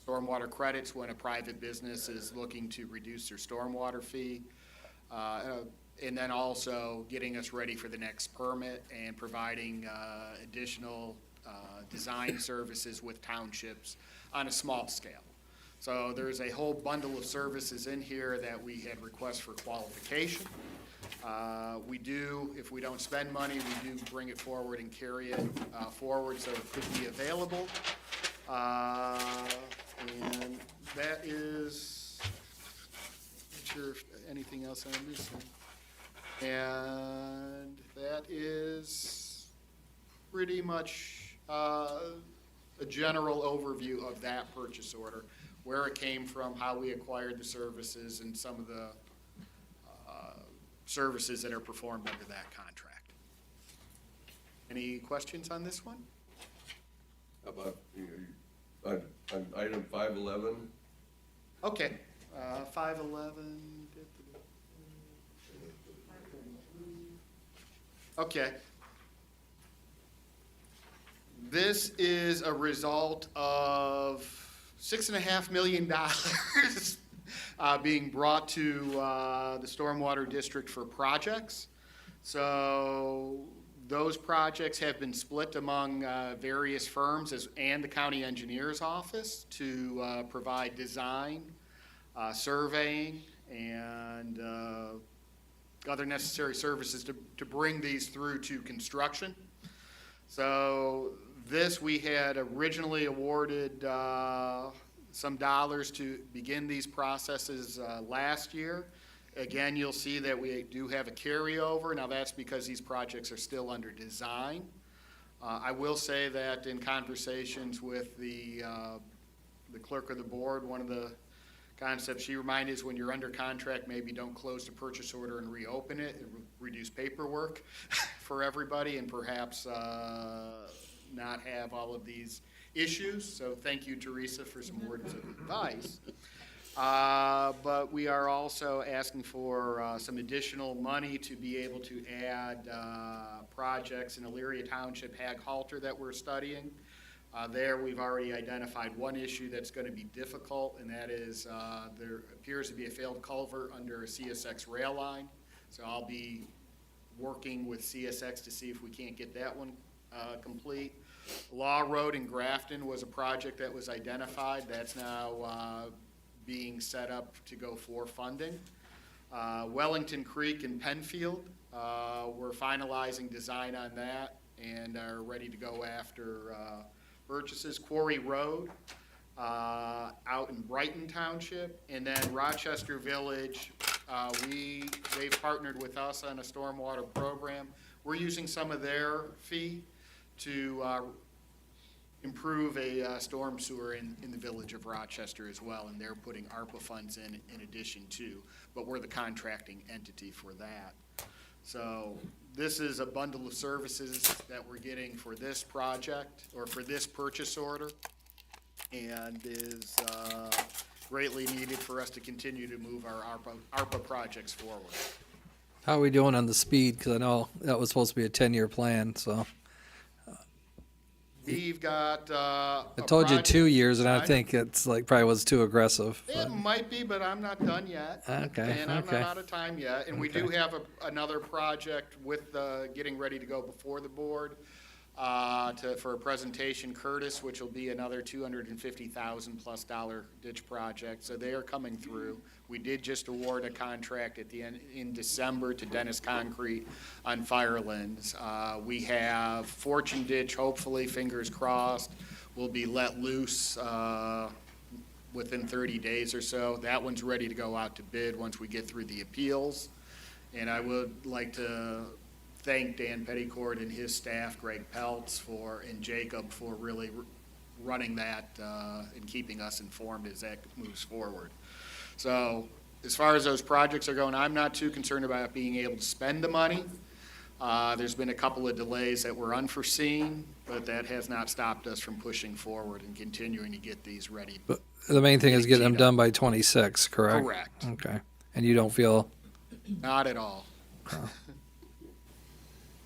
stormwater credits when a private business is looking to reduce their stormwater fee. And then also getting us ready for the next permit and providing additional design services with townships on a small scale. So there's a whole bundle of services in here that we had requests for qualification. We do, if we don't spend money, we do bring it forward and carry it forward so it could be available. And that is, not sure if anything else I'm missing. And that is pretty much a general overview of that purchase order, where it came from, how we acquired the services, and some of the services that are performed under that contract. Any questions on this one?
How about, on item 511?
Okay, 511. Okay. This is a result of $6.5 million being brought to the Stormwater District for projects. So those projects have been split among various firms and the county engineer's office to provide design, surveying, and other necessary services to bring these through to construction. So this, we had originally awarded some dollars to begin these processes last year. Again, you'll see that we do have a carryover. Now that's because these projects are still under design. I will say that in conversations with the clerk of the board, one of the concepts she reminded is when you're under contract, maybe don't close the purchase order and reopen it. It reduce paperwork for everybody and perhaps not have all of these issues. So thank you, Teresa, for some words of advice. But we are also asking for some additional money to be able to add projects in Elyria Township Hag Halter that we're studying. There, we've already identified one issue that's going to be difficult, and that is there appears to be a failed culvert under a CSX rail line. So I'll be working with CSX to see if we can't get that one complete. Law Road in Grafton was a project that was identified. That's now being set up to go for funding. Wellington Creek in Penfield, we're finalizing design on that and are ready to go after purchases. Quarry Road out in Brighton Township, and then Rochester Village, they've partnered with us on a stormwater program. We're using some of their fee to improve a storm sewer in the village of Rochester as well, and they're putting ARPA funds in addition to, but we're the contracting entity for that. So this is a bundle of services that we're getting for this project, or for this purchase order, and is greatly needed for us to continue to move our ARPA projects forward.
How are we doing on the speed? Because I know that was supposed to be a 10-year plan, so.
We've got
I told you 2 years, and I think it's like probably was too aggressive.
It might be, but I'm not done yet.
Okay,
And I'm
okay.
not out of time yet. And we do have another project with getting ready to go before the board for a presentation, Curtis, which will be another $250,000+ ditch project. So they are coming through. We did just award a contract at the end in December to Dennis Concrete on Firelands. We have Fortune Ditch, hopefully, fingers crossed, will be let loose within 30 days or so. That one's ready to go out to bid once we get through the appeals. And I would like to thank Dan Petticourt and his staff, Greg Peltz, and Jacob for really running that and keeping us informed as that moves forward. So as far as those projects are going, I'm not too concerned about being able to spend the money. There's been a couple of delays that were unforeseen, but that has not stopped us from pushing forward and continuing to get these ready.
But the main thing is getting them done by 26, correct?
Correct.
Okay. And you don't feel,
Not at all.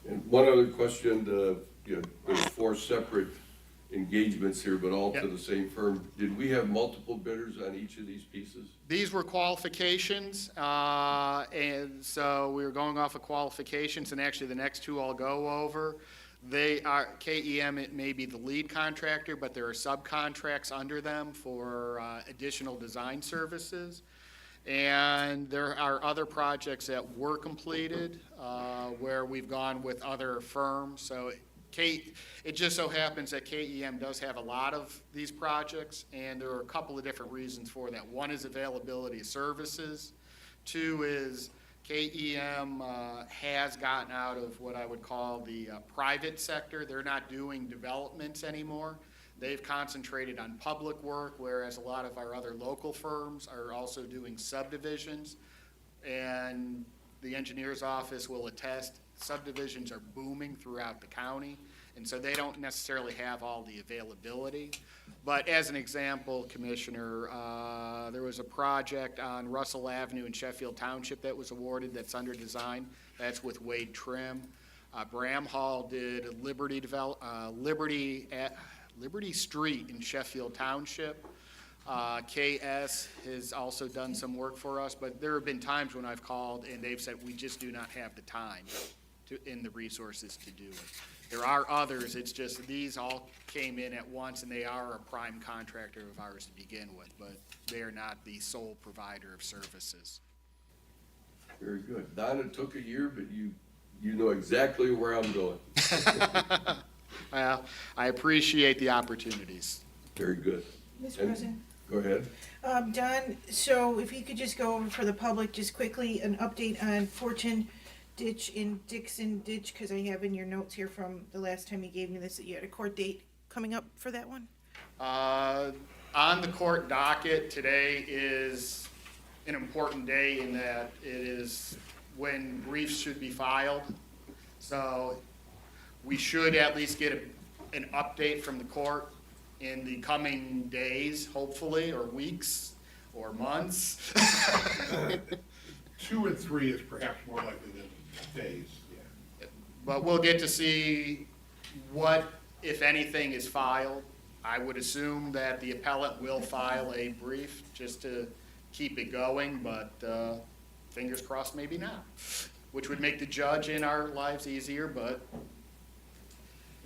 And one other question, there's 4 separate engagements here, but all to
Yep.
the same firm. Did we have multiple bidders on each of these pieces?
These were qualifications, and so we were going off of qualifications, and actually the next 2 I'll go over. They are, KEM, it may be the lead contractor, but there are subcontracts under them for additional design services. And there are other projects that were completed where we've gone with other firms. So it just so happens that KEM does have a lot of these projects, and there are a couple of different reasons for that. One is availability of services. 2 is KEM has gotten out of what I would call the private sector. They're not doing developments anymore. They've concentrated on public work, whereas a lot of our other local firms are also doing subdivisions. And the engineer's office will attest, subdivisions are booming throughout the county, and so they don't necessarily have all the availability. But as an example, Commissioner, there was a project on Russell Avenue in Sheffield Township that was awarded that's under design. That's with Wade Trim. Bramhall did Liberty Street in Sheffield Township. KS has also done some work for us, but there have been times when I've called and they've said, we just do not have the time and the resources to do it. There are others, it's just these all came in at once, and they are a prime contractor of ours to begin with, but they are not the sole provider of services.
Very good. Don, it took a year, but you know exactly where I'm going.
Well, I appreciate the opportunities.
Very good.
Mr.
And-
President?
Go ahead.
Don, so if you could just go over for the public, just quickly, an update on Fortune Ditch in Dixon Ditch, because I have in your notes here from the last time you gave me this, that you had a court date coming up for that one?
On the court docket, today is an important day in that it is when briefs should be filed. So we should at least get an update from the court in the coming days, hopefully, or weeks, or months.
2 and 3 is perhaps more likely than days, yeah.
But we'll get to see what, if anything, is filed. I would assume that the appellant will file a brief just to keep it going, but fingers crossed, maybe not, which would make the judge in our lives easier, but.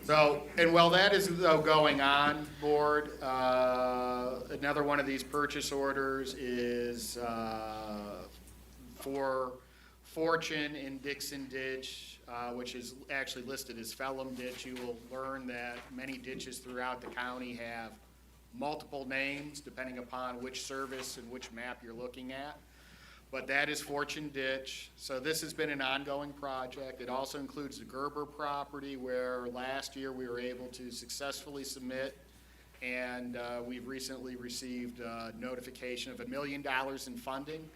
So, and while that is though going on, board, another one of these purchase orders is for Fortune in Dixon Ditch, which is actually listed as Phelan Ditch. You will learn that many ditches throughout the county have multiple names depending upon which service and which map you're looking at. But that is Fortune Ditch. So this has been an ongoing project. It also includes the Gerber property, where last year we were able to successfully submit, and we've recently received notification of $1 million in funding.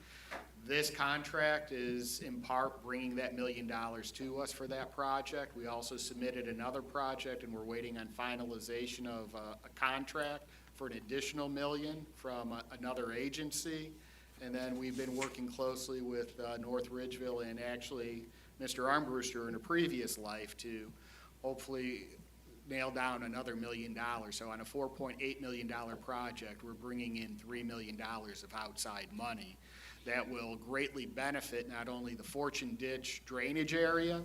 This contract is in part bringing that $1 million to us for that project. We also submitted another project, and we're waiting on finalization of a contract for an additional $1 million from another agency. And then we've been working closely with North Ridgeville and actually Mr. Armbruster in a previous life to hopefully nail down another $1 million. So on a $4.8 million project, we're bringing in $3 million of outside money that will greatly benefit not only the Fortune Ditch drainage area,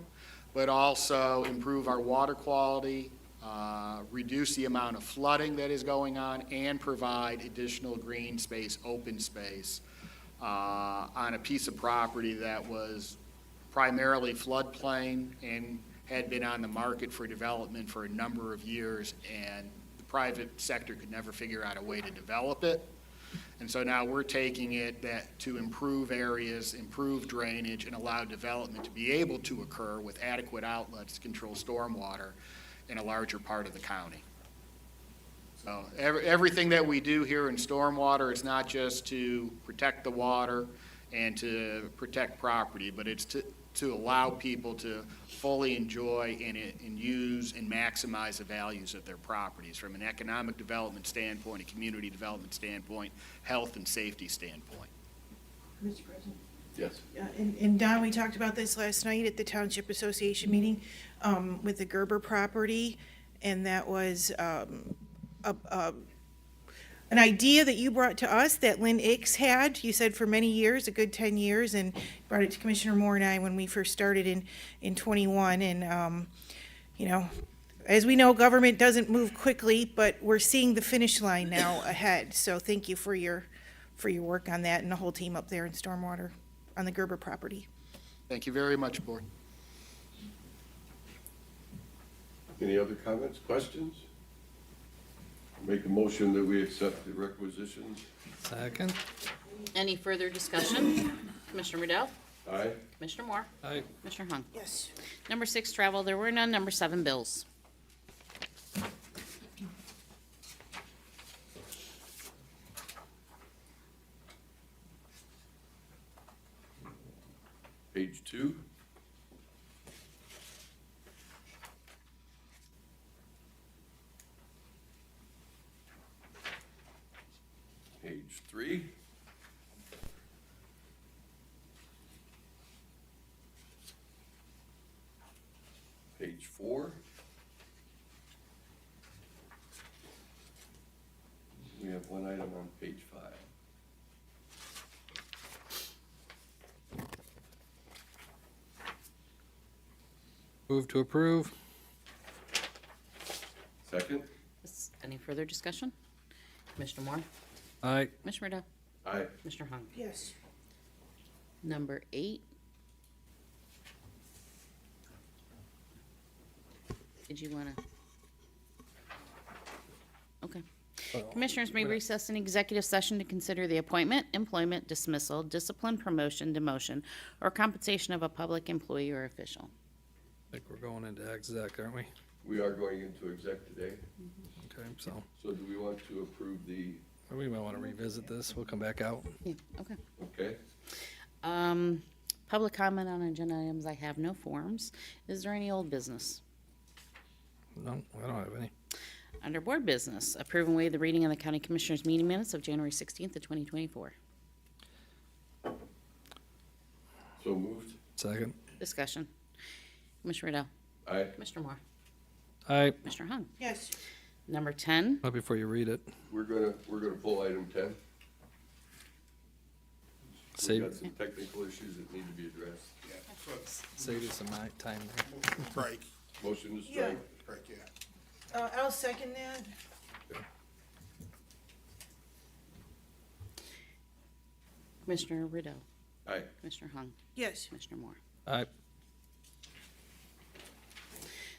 but also improve our water quality, reduce the amount of flooding that is going on, and provide additional green space, open space on a piece of property that was primarily floodplain and had been on the market for development for a number of years, and the private sector could never figure out a way to develop it. And so now we're taking it to improve areas, improve drainage, and allow development to be able to occur with adequate outlets to control stormwater in a larger part of the county. So everything that we do here in stormwater is not just to protect the water and to protect property, but it's to allow people to fully enjoy and use and maximize the values of their properties from an economic development standpoint, a community development standpoint, health and safety standpoint.
Mr. President?
Yes.
And Don, we talked about this last night at the Township Association meeting with the Gerber property, and that was an idea that you brought to us that Lynn Ix had, you said for many years, a good 10 years, and brought it to Commissioner Moore and I when we first started in 21. And, you know, as we know, government doesn't move quickly, but we're seeing the finish line now ahead. So thank you for your work on that and the whole team up there in Stormwater on the Gerber property.
Thank you very much, Board.
Any other comments, questions? Make a motion that we accept the requisitions.
Second.
Any further discussion? Commissioner Riddell?
Aye.
Commissioner Moore?
Aye.
Commissioner Hung?
Yes.
Number 6, travel, there were none. Number 7, bills.
page 2. Page 3. Page 4. We have one item on page 5.
Move to approve.
Second?
Any further discussion? Commissioner Moore?
Aye.
Commissioner Riddle?
Aye.
Commissioner Hung?
Yes.
Number 8. Did you wanna? Okay. Commissioners may recess an executive session to consider the appointment, employment, dismissal, discipline, promotion, demotion, or compensation of a public employee or official.
I think we're going into exec, aren't we?
We are going into exec today,
Okay, so
so do we want to approve the,
we might want to revisit this. We'll come back out.
Yeah, okay.
okay?
Public comment on agenda items, I have no forms. Is there any old business?
No, I don't have any.
Under board business, approve and waive the reading of the county commissioners meeting minutes of January 16th of 2024.
So moved?
Second.
Discussion. Commissioner Riddle?
Aye.
Commissioner Moore?
Aye.
Commissioner Hung?
Yes.
Number 10,
Not before you read it.
We're gonna pull item 10. We've got
Save,
some technical issues that need to be addressed.
Yeah, so,
save you some time there.
strike,
Motion to strike.
strike, yeah.
I'll second that.
Commissioner Riddle?
Aye.
Commissioner Hung?
Yes.
Commissioner Moore?
Aye.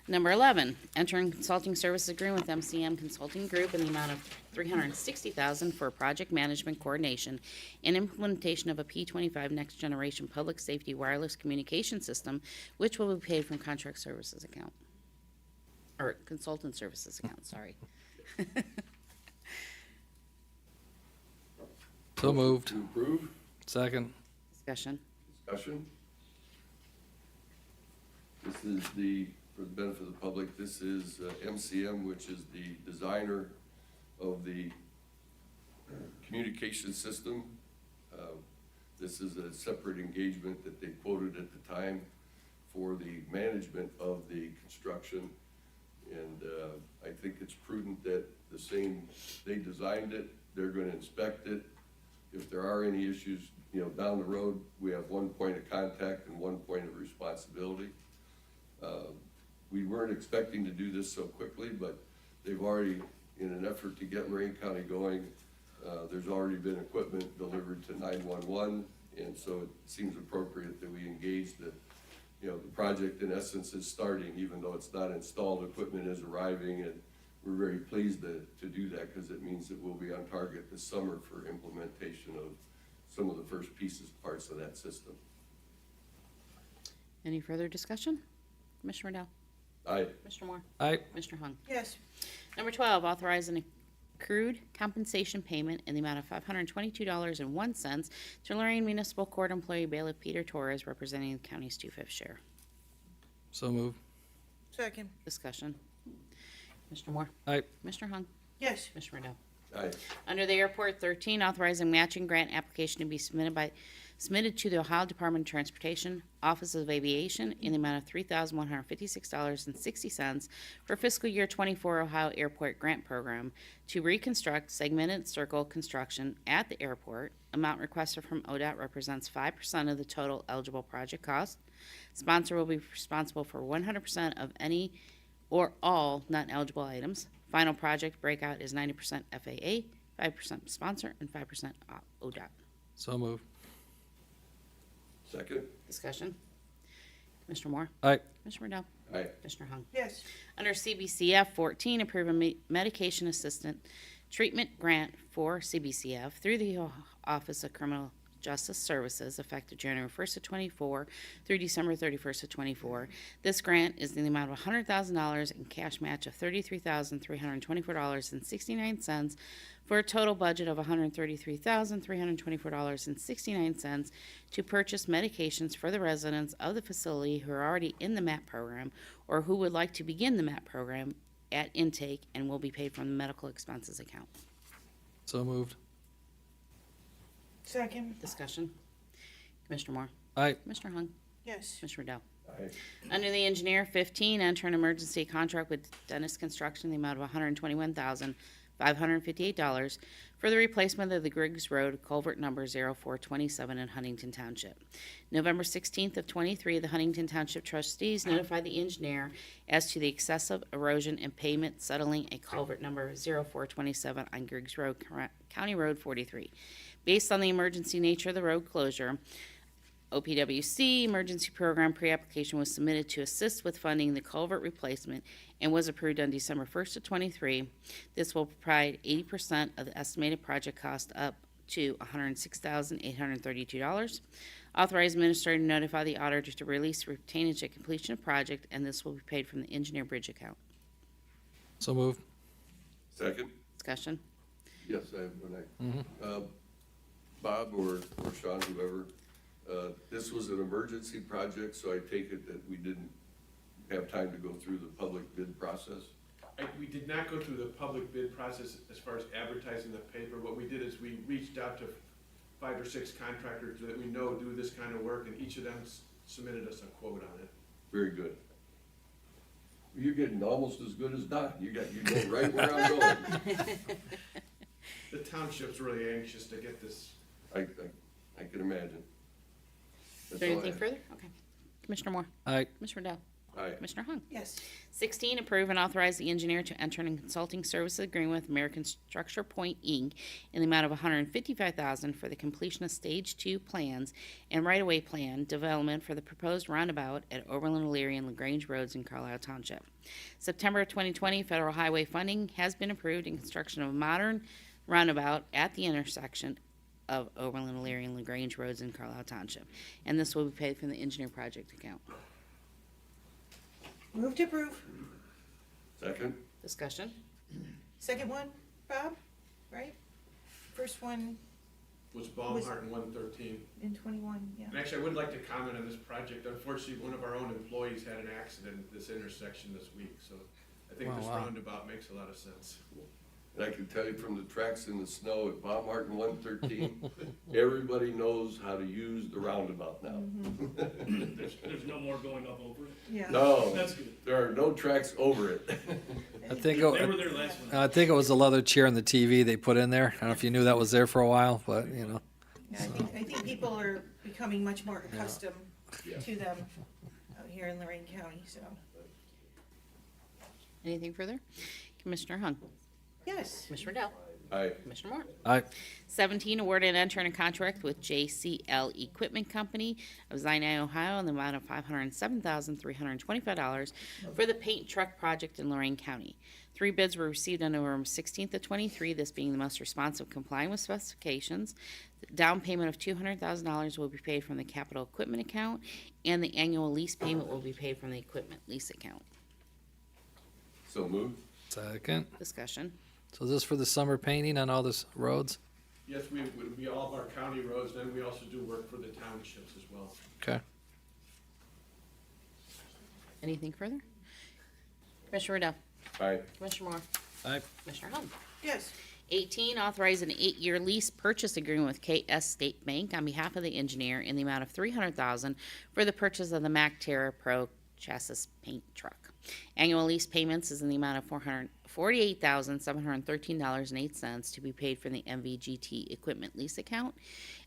Number 11, entering consulting services agreement with MCM Consulting Group in the amount of $360,000 for project management coordination and implementation of a P25 next generation public safety wireless communication system, which will be paid from contract services account. Or consultant services account, sorry.
So moved.
To approve?
Second.
Discussion.
Discussion? This is the, for the benefit of the public, this is MCM, which is the designer of the communication system. This is a separate engagement that they quoted at the time for the management of the construction. And I think it's prudent that the same, they designed it, they're gonna inspect it. If there are any issues, you know, down the road, we have one point of contact and one point of responsibility. We weren't expecting to do this so quickly, but they've already, in an effort to get Lorain County going, there's already been equipment delivered to 911, and so it seems appropriate that we engage the, you know, the project in essence is starting, even though it's not installed, equipment is arriving, and we're very pleased to do that, because it means that we'll be on target this summer for implementation of some of the first pieces, parts of that system.
Any further discussion? Commissioner Riddle?
Aye.
Commissioner Moore?
Aye.
Commissioner Hung?
Yes.
Number 12, authorize an accrued compensation payment in the amount of $522.01 to Lorain Municipal Court employee bailiff Peter Torres, representing the county's 2/5 share.
So moved.
Second.
Discussion. Commissioner Moore?
Aye.
Commissioner Hung?
Yes.
Commissioner Riddle?
Aye.
Under the airport, 13, authorizing matching grant application to be submitted to the Ohio Department of Transportation, Office of Aviation, in the amount of $3,156.60 for fiscal year 24 Ohio Airport Grant Program to reconstruct segmented circle construction at the airport. Amount requested from ODOT represents 5% of the total eligible project cost. Sponsor will be responsible for 100% of any or all non-eligible items. Final project breakout is 90% FAA, 5% sponsor, and 5% ODOT.
So moved.
Second?
Discussion. Commissioner Moore?
Aye.
Commissioner Riddle?
Aye.
Commissioner Hung?
Yes.
Under CBCF 14, approve a medication assistant treatment grant for CBCF through the Office of Justice Services effective January 1st of 24 through December 31st of 24. This grant is in the amount of $100,000 and cash match of $33,324.69 for a total budget of $133,324.69 to purchase medications for the residents of the facility who are already in the MAP program or who would like to begin the MAP program at intake and will be paid from the medical expenses account.
So moved.
Second,
Discussion. Commissioner Moore.
Aye.
Commissioner Hung.
yes.
Commissioner Dell.
Aye.
Under the engineer, 15, enter an emergency contract with Dennis Construction in the amount of $121,558 for the replacement of the Griggs Road culvert number 0427 in Huntington Township. November 16th of 23, the Huntington Township trustees notified the engineer as to the excessive erosion and pavement settling a culvert number 0427 on Griggs Road, County Road 43. Based on the emergency nature of the road closure, OPWC emergency program pre-application was submitted to assist with funding the culvert replacement and was approved on December 1st of 23. This will provide 80% of the estimated project cost up to $106,832. Authorize administrator to notify the auditor to release retainage at completion of project, and this will be paid from the engineer bridge account.
So moved.
Second?
Discussion.
Yes, I have one. Bob or Sean, whoever, this was an emergency project, so I take it that we didn't have time to go through the public bid process?
We did not go through the public bid process as far as advertising the paper. What we did is we reached out to 5 or 6 contractors that we know do this kind of work, and each of them submitted us a quote on it.
Very good. You're getting almost as good as Don. You know right where I'm going.
The township's really anxious to get this.
I can imagine.
Is
That's
there
all I
anything
have.
further? Okay. Commissioner Moore.
Aye.
Commissioner Dell.
Aye.
Commissioner Hung.
Yes.
16, approve and authorize the engineer to enter into consulting services agreement with American Structure Point, Inc. in the amount of $155,000 for the completion of Stage 2 plans and right-of-way plan development for the proposed roundabout at Oberlin, Elyria, and LaGrange Roads in Carlisle Township. September of 2020, federal highway funding has been approved in construction of a modern roundabout at the intersection of Oberlin, Elyria, and LaGrange Roads in Carlisle Township, and this will be paid from the engineer project account.
Move to approve.
Second?
Discussion.
Second one, Bob, right? First one
Was Baumhart in 113.
in 21, yeah.
And actually, I would like to comment on this project. Unfortunately, one of our own employees had an accident at this intersection this week, so I think
Oh,
this
wow.
roundabout makes a lot of sense.
And I can tell you from the tracks in the snow at Baumhart and 113, everybody knows how to use the roundabout now.
There's no more going up over it.
Yeah.
No,
That's good.
there are no tracks over it.
I think
They were
it,
there last one.
I think it was the leather chair and the TV they put in there. I don't know if you knew that was there for a while, but you know.
Yeah, I think people are becoming much more accustomed
Yeah.
to them out here in Lorain County, so.
Anything further? Commissioner Hung.
Yes.
Commissioner Dell.
Aye.
Commissioner Moore.
Aye.
17, award and enter in a contract with JCL Equipment Company of Sinai, Ohio, in the amount of $507,325 for the paint truck project in Lorain County. 3 bids were received on November 16th of 23, this being the most responsive complying with specifications. The down payment of $200,000 will be paid from the capital equipment account, and the annual lease payment will be paid from the equipment lease account.
So moved?
Second.
Discussion.
So is this for the summer painting on all the roads?
Yes, we would be all of our county roads, then we also do work for the townships as well.
Okay.
Anything further? Commissioner Riddell.
Aye.
Commissioner Moore.
Aye.
Commissioner Hung.
Yes.
18, authorize an 8-year lease purchase agreement with KS State Bank on behalf of the engineer in the amount of $300,000 for the purchase of the Mack Terra Pro chassis paint truck. Annual lease payments is in the amount of $448,713.08 to be paid from the MVGT equipment lease account,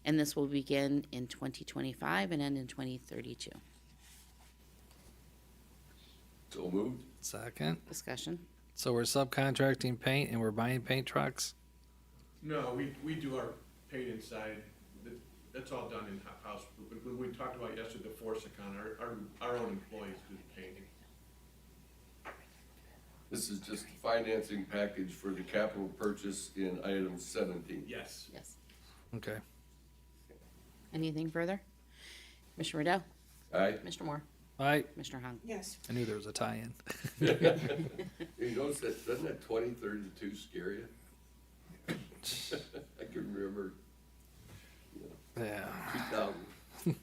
and this will begin in 2025 and end in 2032.
So moved?
Second.
Discussion.
So we're subcontracting paint and we're buying paint trucks?
No, we do our paint inside. That's all done in-house. But when we talked about yesterday, the force account, our own employees do the painting.
This is just a financing package for the capital purchase in item 17.
Yes.
Yes.
Okay.
Anything further? Commissioner Riddell?
Aye.
Commissioner Moore?
I
Commissioner Hung?
Yes.
knew there was a tie-in.
You notice that, doesn't that 2032 scare you? I can remember,
Yeah.
2000.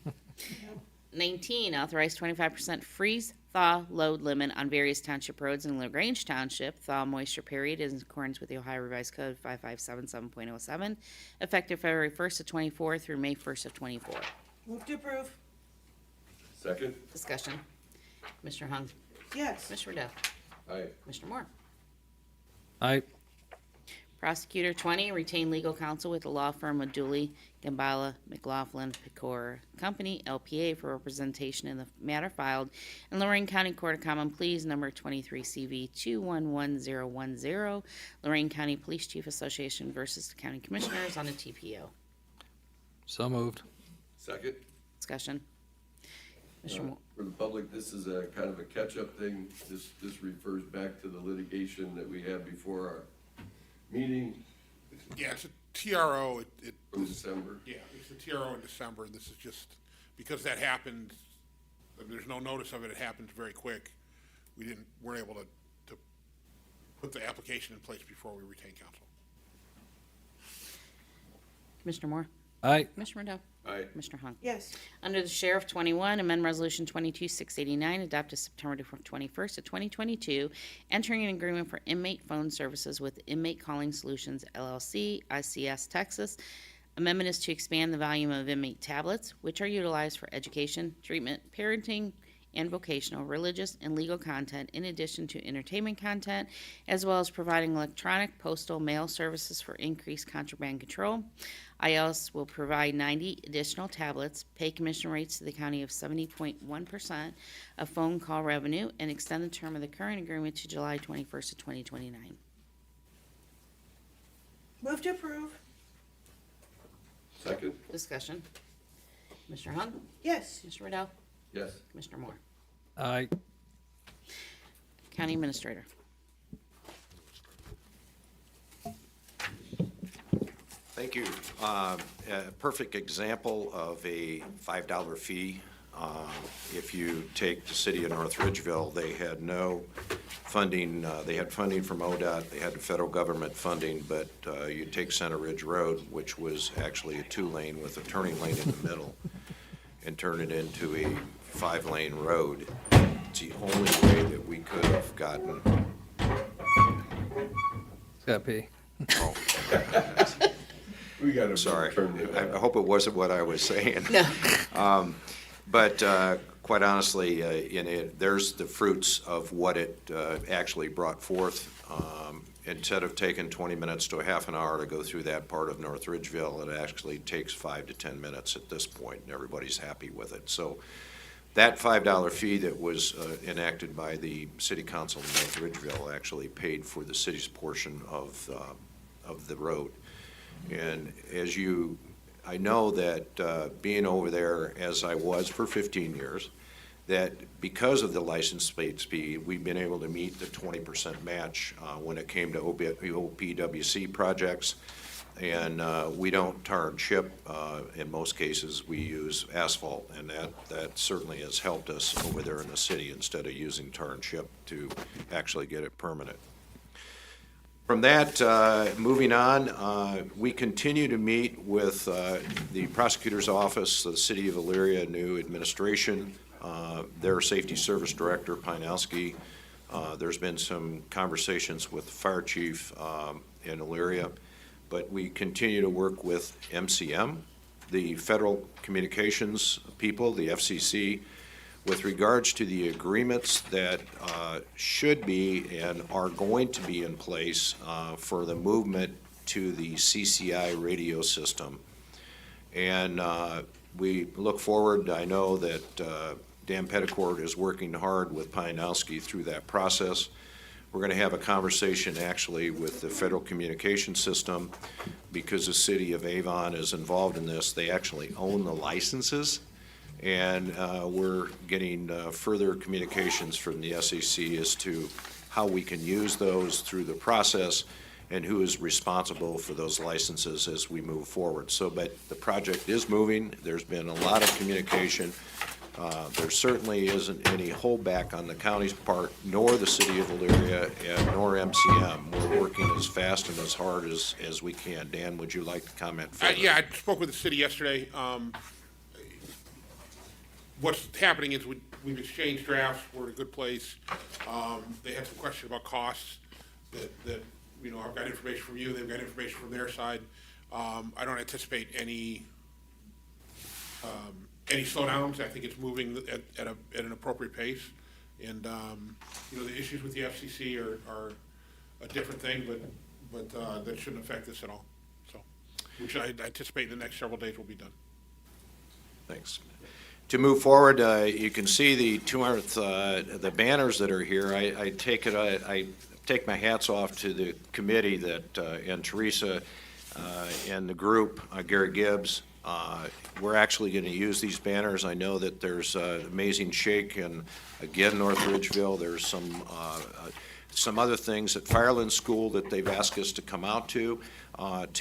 19, authorize 25% freeze thaw load limit on various township roads in LaGrange Township. Thaw moisture period is in accordance with the Ohio Revised Code 5577.07, effective February 1st of 24 through May 1st of 24.
Move to approve.
Second?
Discussion. Commissioner Hung?
Yes.
Commissioner Riddell?
Aye.
Commissioner Moore?
I
Prosecutor 20, retain legal counsel with the law firm of Dooley, Gambala, McLaughlin, Pecora Company, LPA, for representation in the matter filed in Lorain County Court of Common Pleas, number 23 CV 211010, Lorain County Police Chief Association versus the County Commissioners on a TPO.
so moved.
Second?
Discussion. Commissioner Moore?
For the public, this is a kind of a catch-up thing. This refers back to the litigation that we had before our meeting
Yeah, it's a TRO,
from December.
yeah, it's a TRO in December, and this is just, because that happened, there's no notice of it, it happened very quick. Weren't able to put the application in place before we retained counsel.
Commissioner Moore?
I
Commissioner Riddell?
Aye.
Commissioner Hung?
Yes.
Under the Sheriff 21, amend Resolution 22-689, adopted September 21st of 2022, entering an agreement for inmate phone services with Inmate Calling Solutions, LLC, ICS, Texas. Amendment is to expand the volume of inmate tablets, which are utilized for education, treatment, parenting, and vocational, religious, and legal content, in addition to entertainment content, as well as providing electronic, postal, mail services for increased contraband control. ILS will provide 90 additional tablets, pay commission rates to the county of 70.1% of phone call revenue, and extend the term of the current agreement to July 21st of 2029.
Move to approve.
Second?
Discussion. Commissioner Hung?
Yes.
Commissioner Riddell?
Yes.
Commissioner Moore?
I
County Administrator.
Thank you. A perfect example of a $5 fee. If you take the city of North Ridgeville, they had no funding. They had funding from ODOT. They had the federal government funding, but you take Center Ridge Road, which was actually a 2-lane with a turning lane in the middle, and turn it into a 5-lane road. It's the only way that we could have gotten.
got pee.
Oh,
We got to
sorry.
turn it
I hope it wasn't what I was saying.
No.
But quite honestly, there's the fruits of what it actually brought forth. Instead of taking 20 minutes to a half an hour to go through that part of North Ridgeville, it actually takes 5 to 10 minutes at this point, and everybody's happy with it. So that $5 fee that was enacted by the City Council in North Ridgeville actually paid for the city's portion of the road. And I know that being over there, as I was for 15 years, that because of the license plate fee, we've been able to meet the 20% match when it came to OPWC projects. And we don't tar and chip. In most cases, we use asphalt, and that certainly has helped us over there in the city instead of using tar and chip to actually get it permanent. From that, moving on, we continue to meet with the prosecutor's office, the city of Elyria, new administration, their safety service director, Pinalski. There's been some conversations with the fire chief in Elyria, but we continue to work with MCM, the federal communications people, the FCC, with regards to the agreements that should be and are going to be in place for the movement to the CCI radio system. And we look forward. I know that Dan Petticourt is working hard with Pinalski through that process. We're going to have a conversation actually with the federal communication system because the city of Avon is involved in this. They actually own the licenses. And we're getting further communications from the SEC as to how we can use those through the process and who is responsible for those licenses as we move forward. So, but the project is moving. There's been a lot of communication. There certainly isn't any holdback on the county's part, nor the city of Elyria, nor MCM. We're working as fast and as hard as we can. Dan, would you like to comment further?
Yeah, I spoke with the city yesterday. What's happening is we've exchanged drafts. We're in a good place. They had some questions about costs that I've got information from you. They've got information from their side. I don't anticipate any slowdowns. I think it's moving at an appropriate pace. And, the issues with the FCC are a different thing, but that shouldn't affect this at all. So, which I anticipate in the next several days will be done.
Thanks. To move forward, you can see the 200th, the banners that are here. I take my hats off to the committee and Teresa and the group, Gary Gibbs. We're actually going to use these banners. I know that there's Amazing Shake and again North Ridgeville. There's some other things at Fireland School that they've asked us to come out to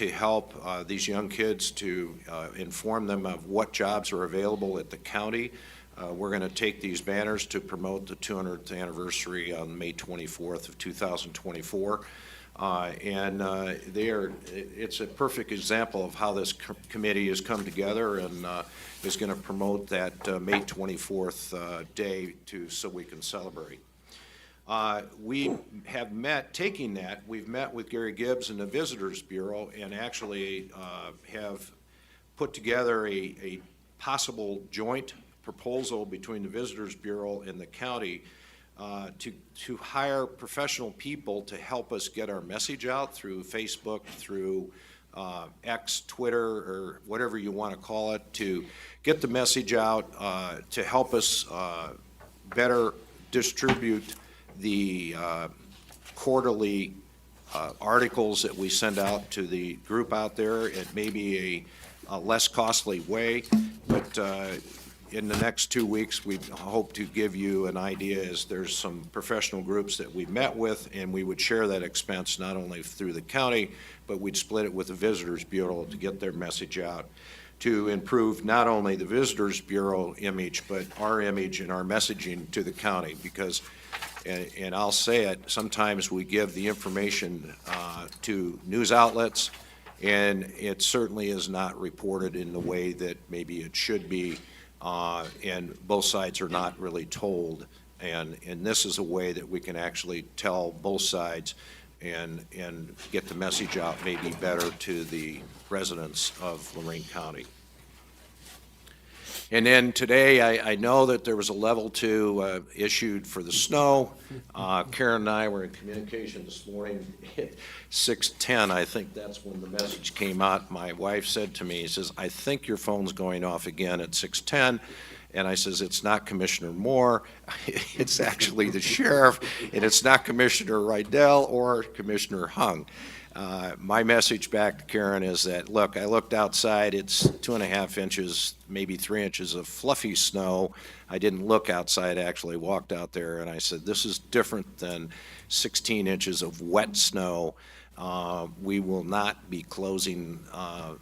help these young kids, to inform them of what jobs are available at the county. We're going to take these banners to promote the 200th anniversary on May 24th of 2024. It's a perfect example of how this committee has come together and is going to promote that May 24th day so we can celebrate. We have we've met with Gary Gibbs and the Visitors Bureau and actually have put together a possible joint proposal between the Visitors Bureau and the county to hire professional people to help us get our message out through Facebook, through X, Twitter, or whatever you want to call it, to get the message out, to help us better distribute the quarterly articles that we send out to the group out there. It may be a less costly way, but in the next 2 weeks, we hope to give you an idea, as there's some professional groups that we've met with, and we would share that expense not only through the county, but we'd split it with the Visitors Bureau to get their message out, to improve not only the Visitors Bureau image, but our image and our messaging to the county. Because, and I'll say it, sometimes we give the information to news outlets, and it certainly is not reported in the way that maybe it should be. And both sides are not really told, and this is a way that we can actually tell both sides and get the message out maybe better to the residents of Lorain County. And then today, I know that there was a level 2 issued for the snow. Karen and I were in communication this morning at 6:10. I think that's when the message came out. My wife said to me, she says, "I think your phone's going off again at 6:10. And I says, "It's not Commissioner Moore, it's actually the sheriff, and it's not Commissioner Rydell or Commissioner Hung." My message back to Karen is that, look, I looked outside, it's 2.5 inches, maybe 3 inches of fluffy snow. I didn't look outside, actually walked out there, and I said, this is different than 16 inches of wet snow. We will not be closing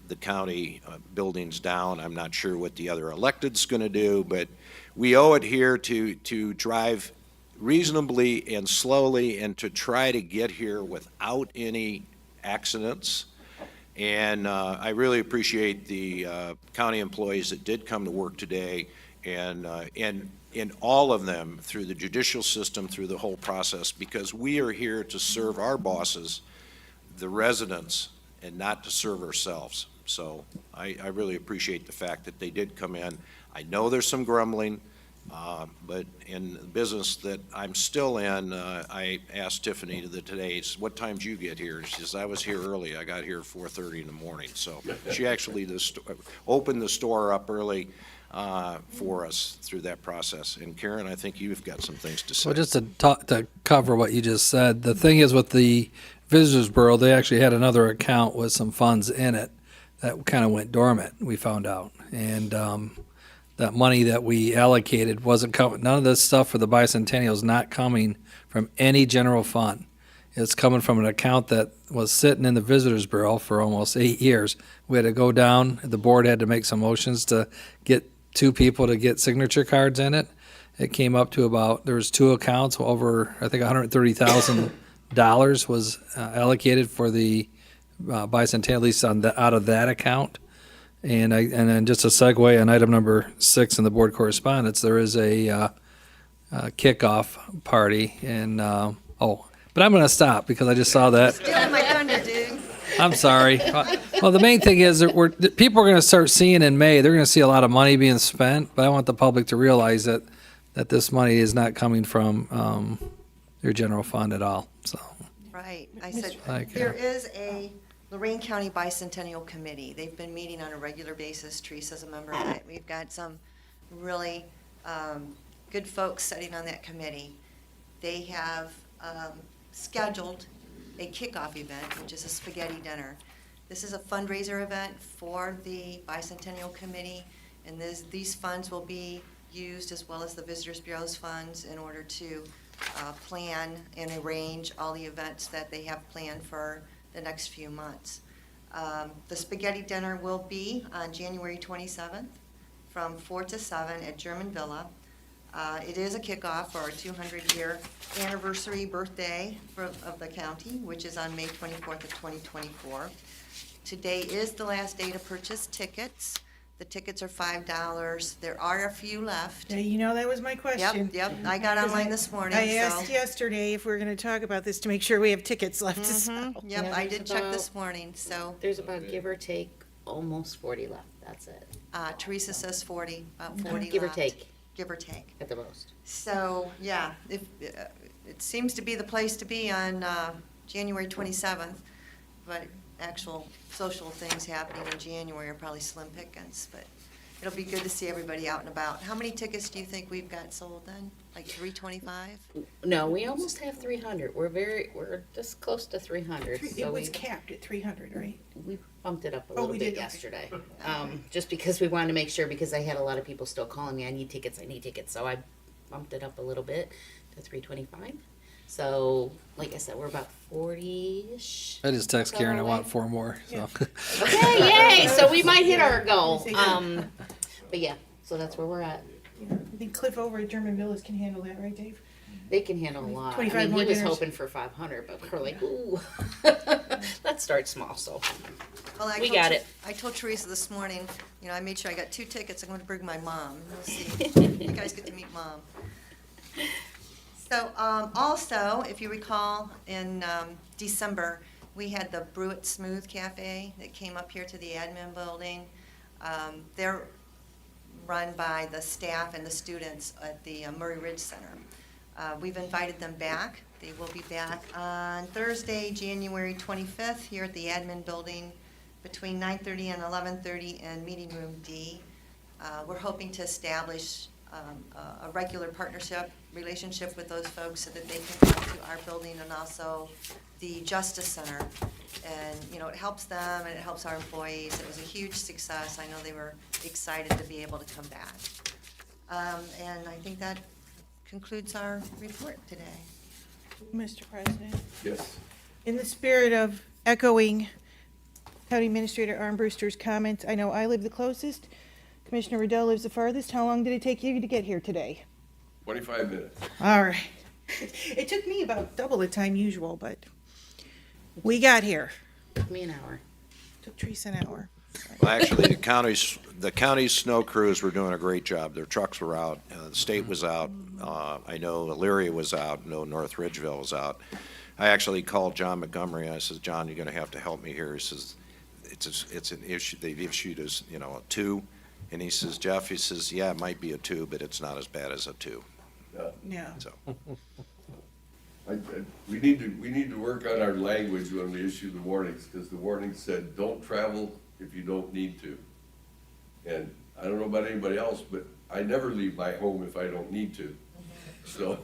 the county buildings down. I'm not sure what the other elected's going to do, but we owe it here to drive reasonably and slowly and to try to get here without any accidents. And I really appreciate the county employees that did come to work today, and in all of them, through the judicial system, through the whole process, because we are here to serve our bosses, the residents, and not to serve ourselves. So I really appreciate the fact that they did come in. I know there's some grumbling, but in the business that I'm still in, I asked Tiffany today, what time did you get here? She says, I was here early. I got here at 4:30 in the morning. So she actually opened the store up early for us through that process. And Karen, I think you've got some things to say.
Well, just to cover what you just said, the thing is with the Visitors Bureau, they actually had another account with some funds in it that kind of went dormant, we found out. And that money that we allocated wasn't coming, none of this stuff for the bicentennial is not coming from any general fund. It's coming from an account that was sitting in the Visitors Bureau for almost 8 years. We had to go down, the board had to make some motions to get 2 people to get signature cards in it. It came up to about, there was 2 accounts, over, I think, $130,000 was allocated for the bicentennial, at least out of that account. And then just a segue on item number 6 in the board correspondence, there is a kickoff party, and but I'm going to stop because I just saw that.
Stealing my thunder, dude.
I'm sorry. Well, the main thing is that people are going to start seeing in May. They're going to see a lot of money being spent, but I want the public to realize that this money is not coming from their general fund at all. So
Right. I said,
Okay.
there is a Lorain County Bicentennial Committee. They've been meeting on a regular basis. Teresa's a member of it. We've got some really good folks sitting on that committee. They have scheduled a kickoff event, which is a spaghetti dinner. This is a fundraiser event for the Bicentennial Committee, and these funds will be used, as well as the Visitors Bureau's funds, in order to plan and arrange all the events that they have planned for the next few months. The spaghetti dinner will be on January 27th from 4 to 7 at German Villa. It is a kickoff for our 200-year anniversary birthday of the county, which is on May 24th of 2024. Today is the last day to purchase tickets. The tickets are $5. There are a few left.
You know, that was my question.
Yep, I got online this morning,
I
so.
asked yesterday if we were going to talk about this to make sure we have tickets left to sell.
Yep,
Yeah,
I
there's
did check
about-
this morning, so.
There's about, give or take, almost 40 left. That's it.
Teresa says 40, about 40 left.
Give or take,
Give or take.
at the most.
So, yeah, it seems to be the place to be on January 27th, but actual social things happening in January are probably slim pickings, but it'll be good to see everybody out and about. How many tickets do you think we've got sold then? Like 325?
No, we almost have 300. We're just close to 300.
It
So
was capped at 300, right?
we bumped it up a
Oh,
little
we
bit
did, okay.
yesterday. Just because we wanted to make sure, because I had a lot of people still calling me, I need tickets. So I bumped it up a little bit to 325. So, like I said, we're about 40-ish.
I just text Karen, I want 4 more. So.
Okay, yay! So we might hit our goal. But yeah, so that's where we're at.
I think Cliff over at German Villas can handle that, right, Dave?
They can handle a lot.
25
he
more
was
dinners.
hoping for 500, but we're like, ooh, let's start small. So
Well,
We got it.
I told Teresa this morning, I made sure I got 2 tickets. I'm going to bring my mom. We'll see. You guys get to meet Mom. So, also, if you recall, in December, we had the Brew It Smooth Cafe that came up here to the admin building. They're run by the staff and the students at the Murray Ridge Center. We've invited them back. They will be back on Thursday, January 25th, here at the admin building between 9:30 and 11:30 in Meeting Room D. We're hoping to establish a regular partnership relationship with those folks so that they can come to our building and also the Justice Center. And, it helps them and it helps our employees. It was a huge success. I know they were excited to be able to come back. And I think that concludes our report today.
Mr. President,
Yes.
in the spirit of echoing County Administrator Armbruster's comments, I know I live the closest. Commissioner Riddell lives the farthest. How long did it take you to get here today?
25 minutes.
All right. It took me about double the time usual, but we got here.
took me an hour.
Took Teresa an hour.
Well, actually, the county's snow crews were doing a great job. Their trucks were out, the state was out. I know Elyria was out, I know North Ridgeville was out. I actually called John Montgomery, and I said, John, you're gonna have to help me here. He says, it's an issue, they've issued us, a 2. And he says, Jeff, he says, yeah, it might be a 2, but it's not as bad as a 2.
Yeah.
So,
We need to work on our language when we issue the warnings, because the warning said, don't travel if you don't need to. And I don't know about anybody else, but I never leave my home if I don't need to. So,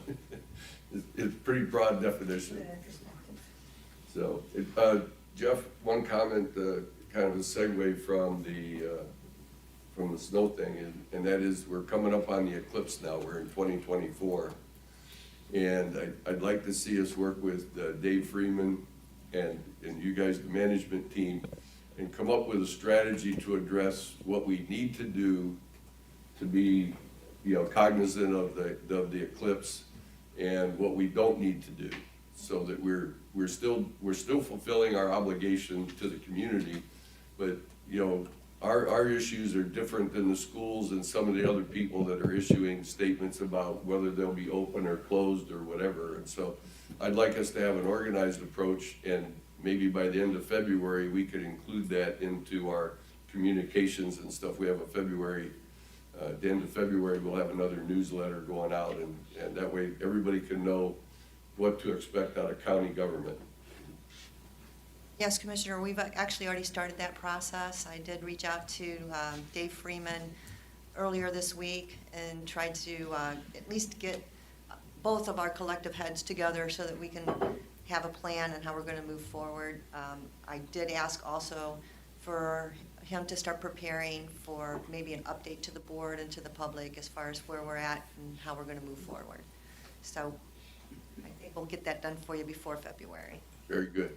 it's pretty broad definition. So, Jeff, one comment, kind of a segue from the snow thing, and that is, we're coming up on the eclipse now, we're in 2024. And I'd like to see us work with Dave Freeman and you guys, the management team, and come up with a strategy to address what we need to do to be, cognizant of the eclipse and what we don't need to do, so that we're still fulfilling our obligation to the community, but, our issues are different than the schools and some of the other people that are issuing statements about whether they'll be open or closed or whatever. And so I'd like us to have an organized approach, and maybe by the end of February, we could include that into our communications and stuff. We have a February, at the end of February, we'll have another newsletter going out, and that way everybody can know what to expect out of county government.
Yes, Commissioner, we've actually already started that process. I did reach out to Dave Freeman earlier this week and tried to at least get both of our collective heads together so that we can have a plan and how we're going to move forward. I did ask also for him to start preparing for maybe an update to the board and to the public as far as where we're at and how we're going to move forward. So I think we'll get that done for you before February.
Very good.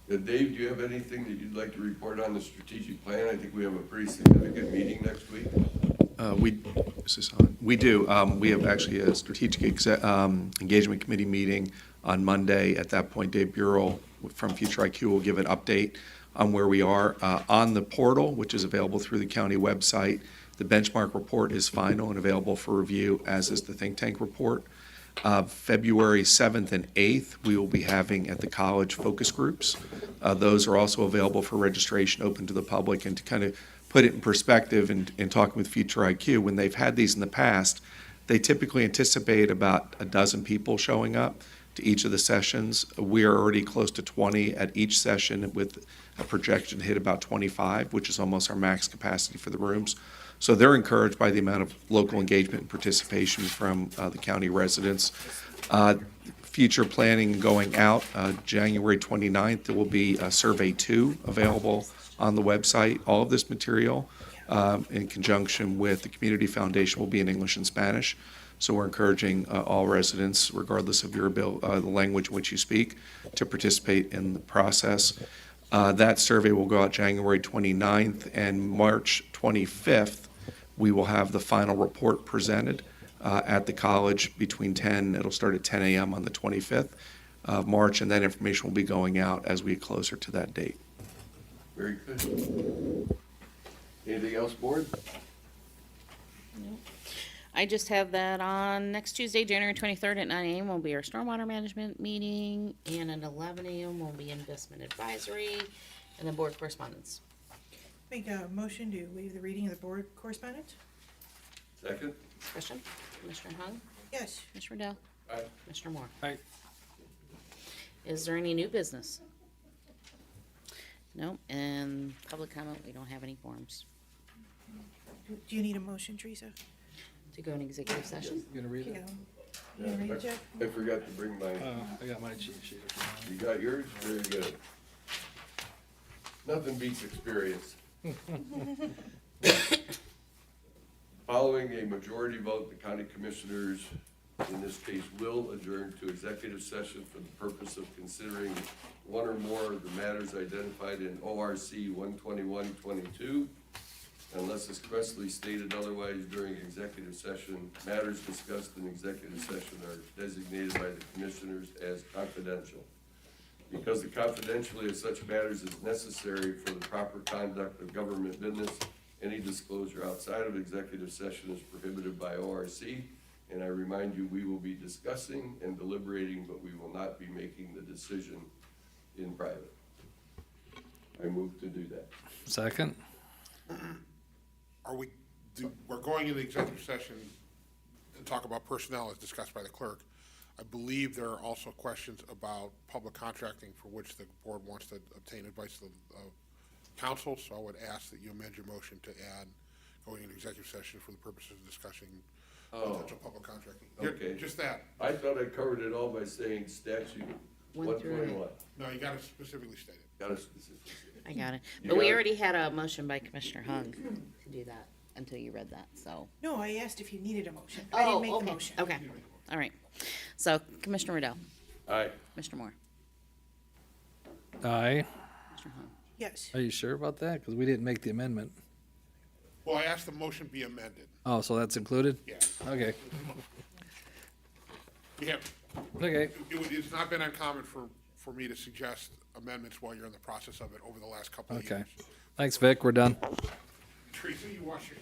Dave, do you have anything that you'd like to report on the strategic plan? I think we have a pretty significant meeting next week.
We do. We have actually a strategic engagement committee meeting on Monday. At that point, Dave Burrell from Future IQ will give an update on where we are. On the portal, which is available through the county website, the benchmark report is final and available for review, as is the think tank report. February 7th and 8th, we will be having at the college focus groups. Those are also available for registration, open to the public. And to kind of put it in perspective, in talking with Future IQ, when they've had these in the past, they typically anticipate about a dozen people showing up to each of the sessions. We are already close to 20 at each session, with a projection to hit about 25, which is almost our max capacity for the rooms. So they're encouraged by the amount of local engagement and participation from the county residents. Future planning going out, January 29th, there will be Survey 2 available on the website. All of this material, in conjunction with the Community Foundation, will be in English and Spanish. So we're encouraging all residents, regardless of your the language in which you speak, to participate in the process. That survey will go out January 29th, and March 25th, we will have the final report presented at the college between 10, it'll start at 10 a.m. on the 25th of March, and that information will be going out as we get closer to that date.
Very good. Anything else, board?
I just have that on next Tuesday, January 23rd at 9 a.m. will be our stormwater management meeting, and at 11 a.m. will be investment advisory and the board correspondence.
Make a motion to waive the reading of the board correspondence?
Second?
Discussion? Commissioner Hung?
Yes.
Commissioner Dell?
Aye.
Commissioner Moore?
Aye.
Is there any new business? No, and public comment, we don't have any forms.
Do you need a motion, Teresa?
To go in executive session?
You gonna read
Yeah.
it?
You gonna read it, Jeff?
I forgot to bring my,
I got my cheat sheet.
you got yours? Very good. Nothing beats experience. Following a majority vote, the county commissioners, in this case, will adjourn to executive session for the purpose of considering one or more of the matters identified in ORC 121-22. Unless expressly stated otherwise during executive session, matters discussed in executive session are designated by the commissioners as confidential. Because the confidentiality of such matters is necessary for the proper conduct of government business, any disclosure outside of executive session is prohibited by ORC. And I remind you, we will be discussing and deliberating, but we will not be making the decision in private. I move to do that.
Second?
We're going into executive session and talk about personnel as discussed by the clerk. I believe there are also questions about public contracting for which the board wants to obtain advice of counsel, so I would ask that you amend your motion to add going into executive session for the purposes of discussing potential public contracting.
Okay.
Just that.
I thought I covered it all by saying statute 121.
No, you got to specifically state it.
Got to specifically say it.
I got it.
You
But we
got it?
already had a motion by Commissioner Hung to do that until you read that, so.
No, I asked if you needed a motion. I didn't make the motion.
Okay, all right. So Commissioner Riddell,
Aye.
Commissioner Moore,
Aye.
Commissioner Hung.
Yes.
Are you sure about that? Because we didn't make the amendment.
Well, I asked the motion be amended.
Oh, so that's included?
Yeah.
Okay,
We have,
okay.
it's not been uncommon for me to suggest amendments while you're in the process of it over the last couple of
Okay.
years.
Thanks, Vic, we're done.
Teresa, you wash your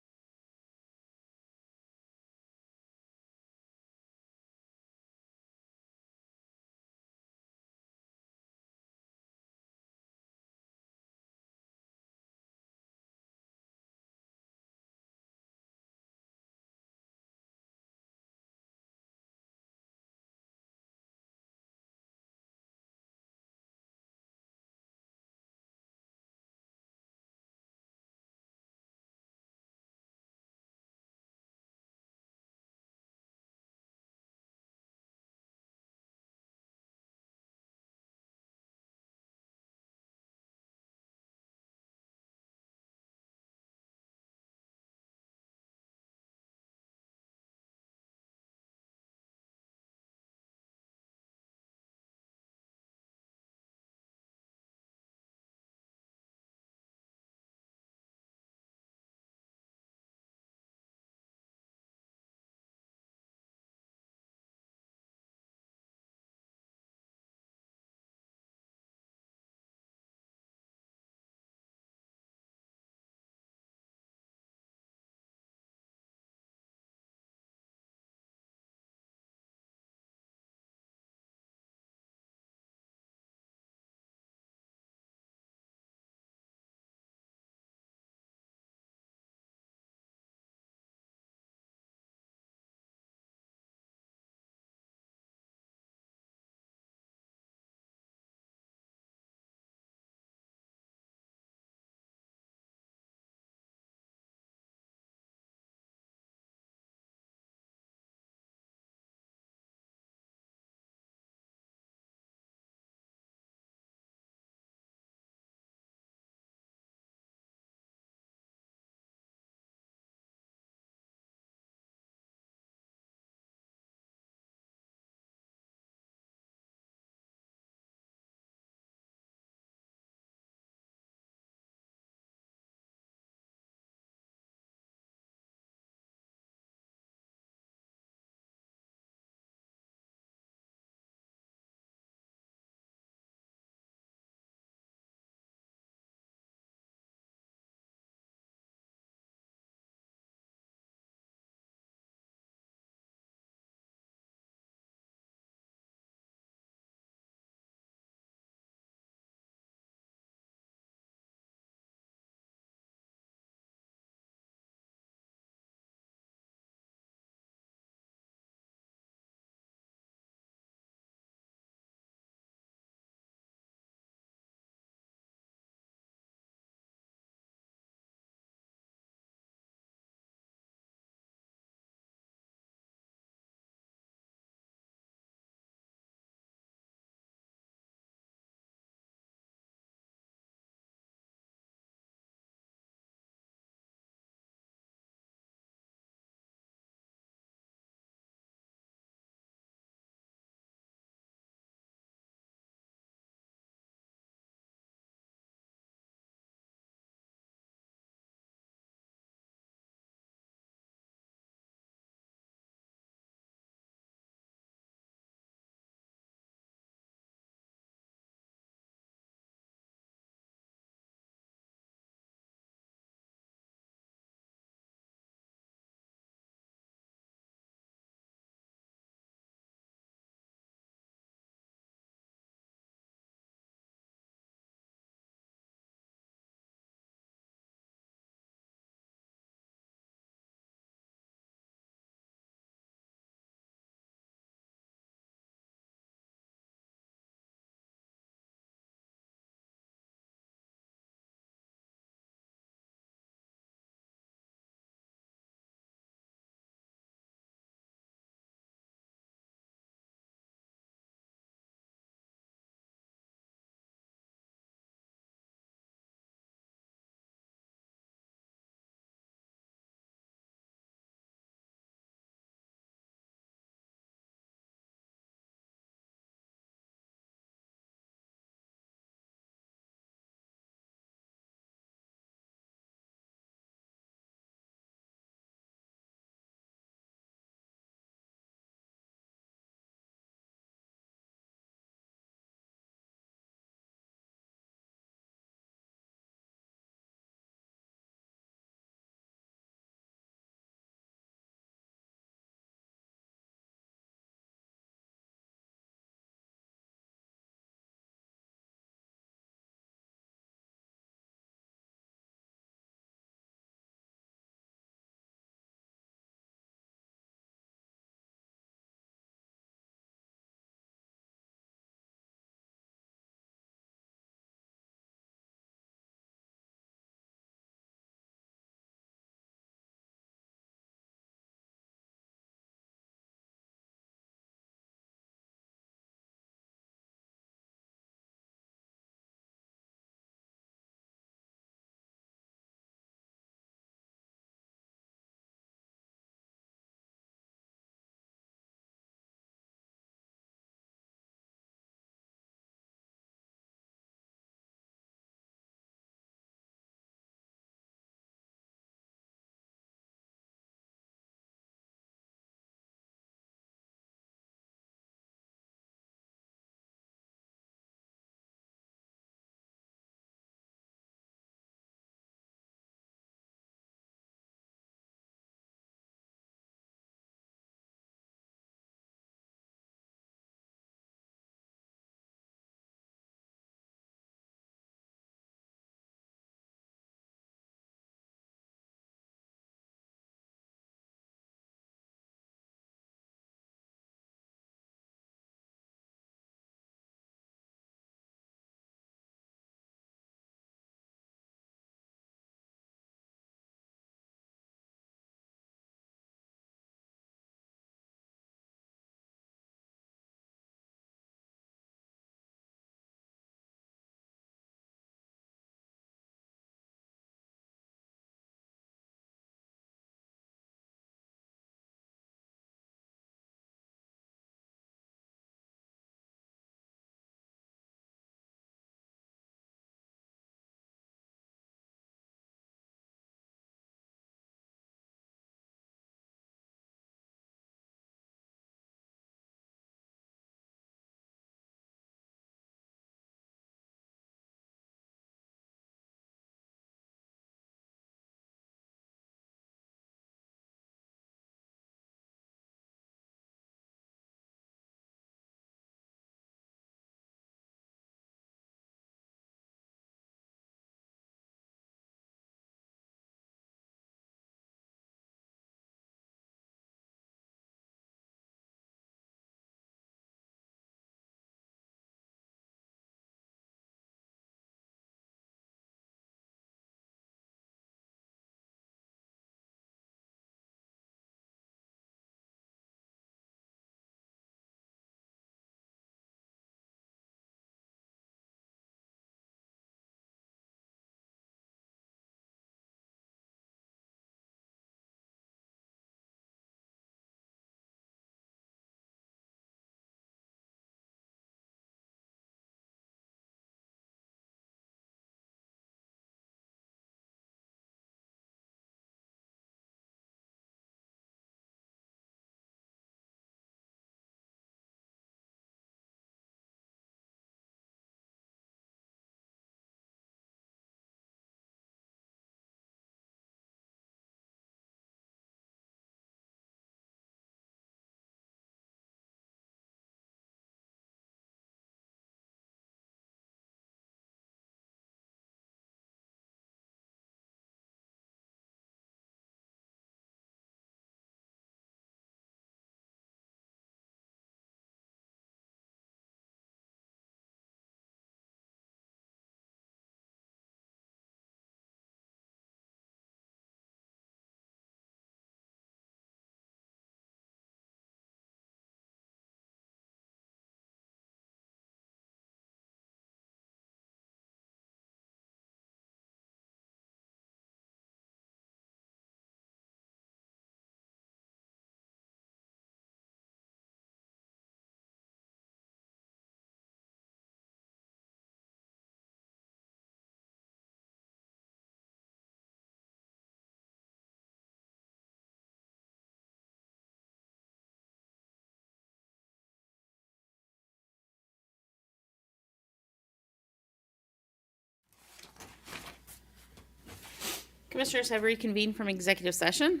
Commissioners have reconvened from executive session.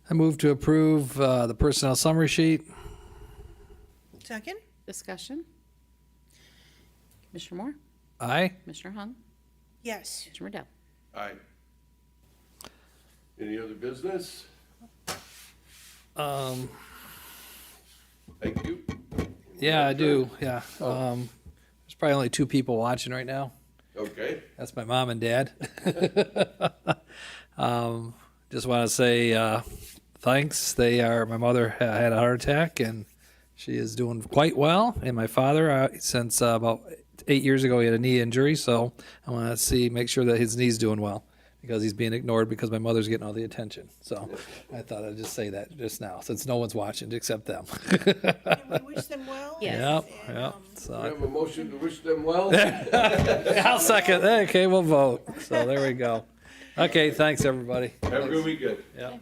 I move to approve the personnel summary sheet.
Second?
Discussion. Commissioner Moore?
Aye.
Commissioner Hung?
Yes.
Commissioner Riddell?
Aye. Any other business? Thank you.
Yeah, I do, yeah. There's probably only 2 people watching right now.
Okay.
That's my mom and dad. Just want to say thanks. My mother had a heart attack, and she is doing quite well. And my father, since about 8 years ago, he had a knee injury, so I want to make sure that his knee's doing well, because he's being ignored because my mother's getting all the attention. So I thought I'd just say that just now, since no one's watching except them.
Can we wish them well?
Yes.
Yep, yep.
We
So
have a motion to wish them well.
I'll second. Okay, we'll vote. So there we go. Okay, thanks, everybody.
Have a good weekend.
Yep.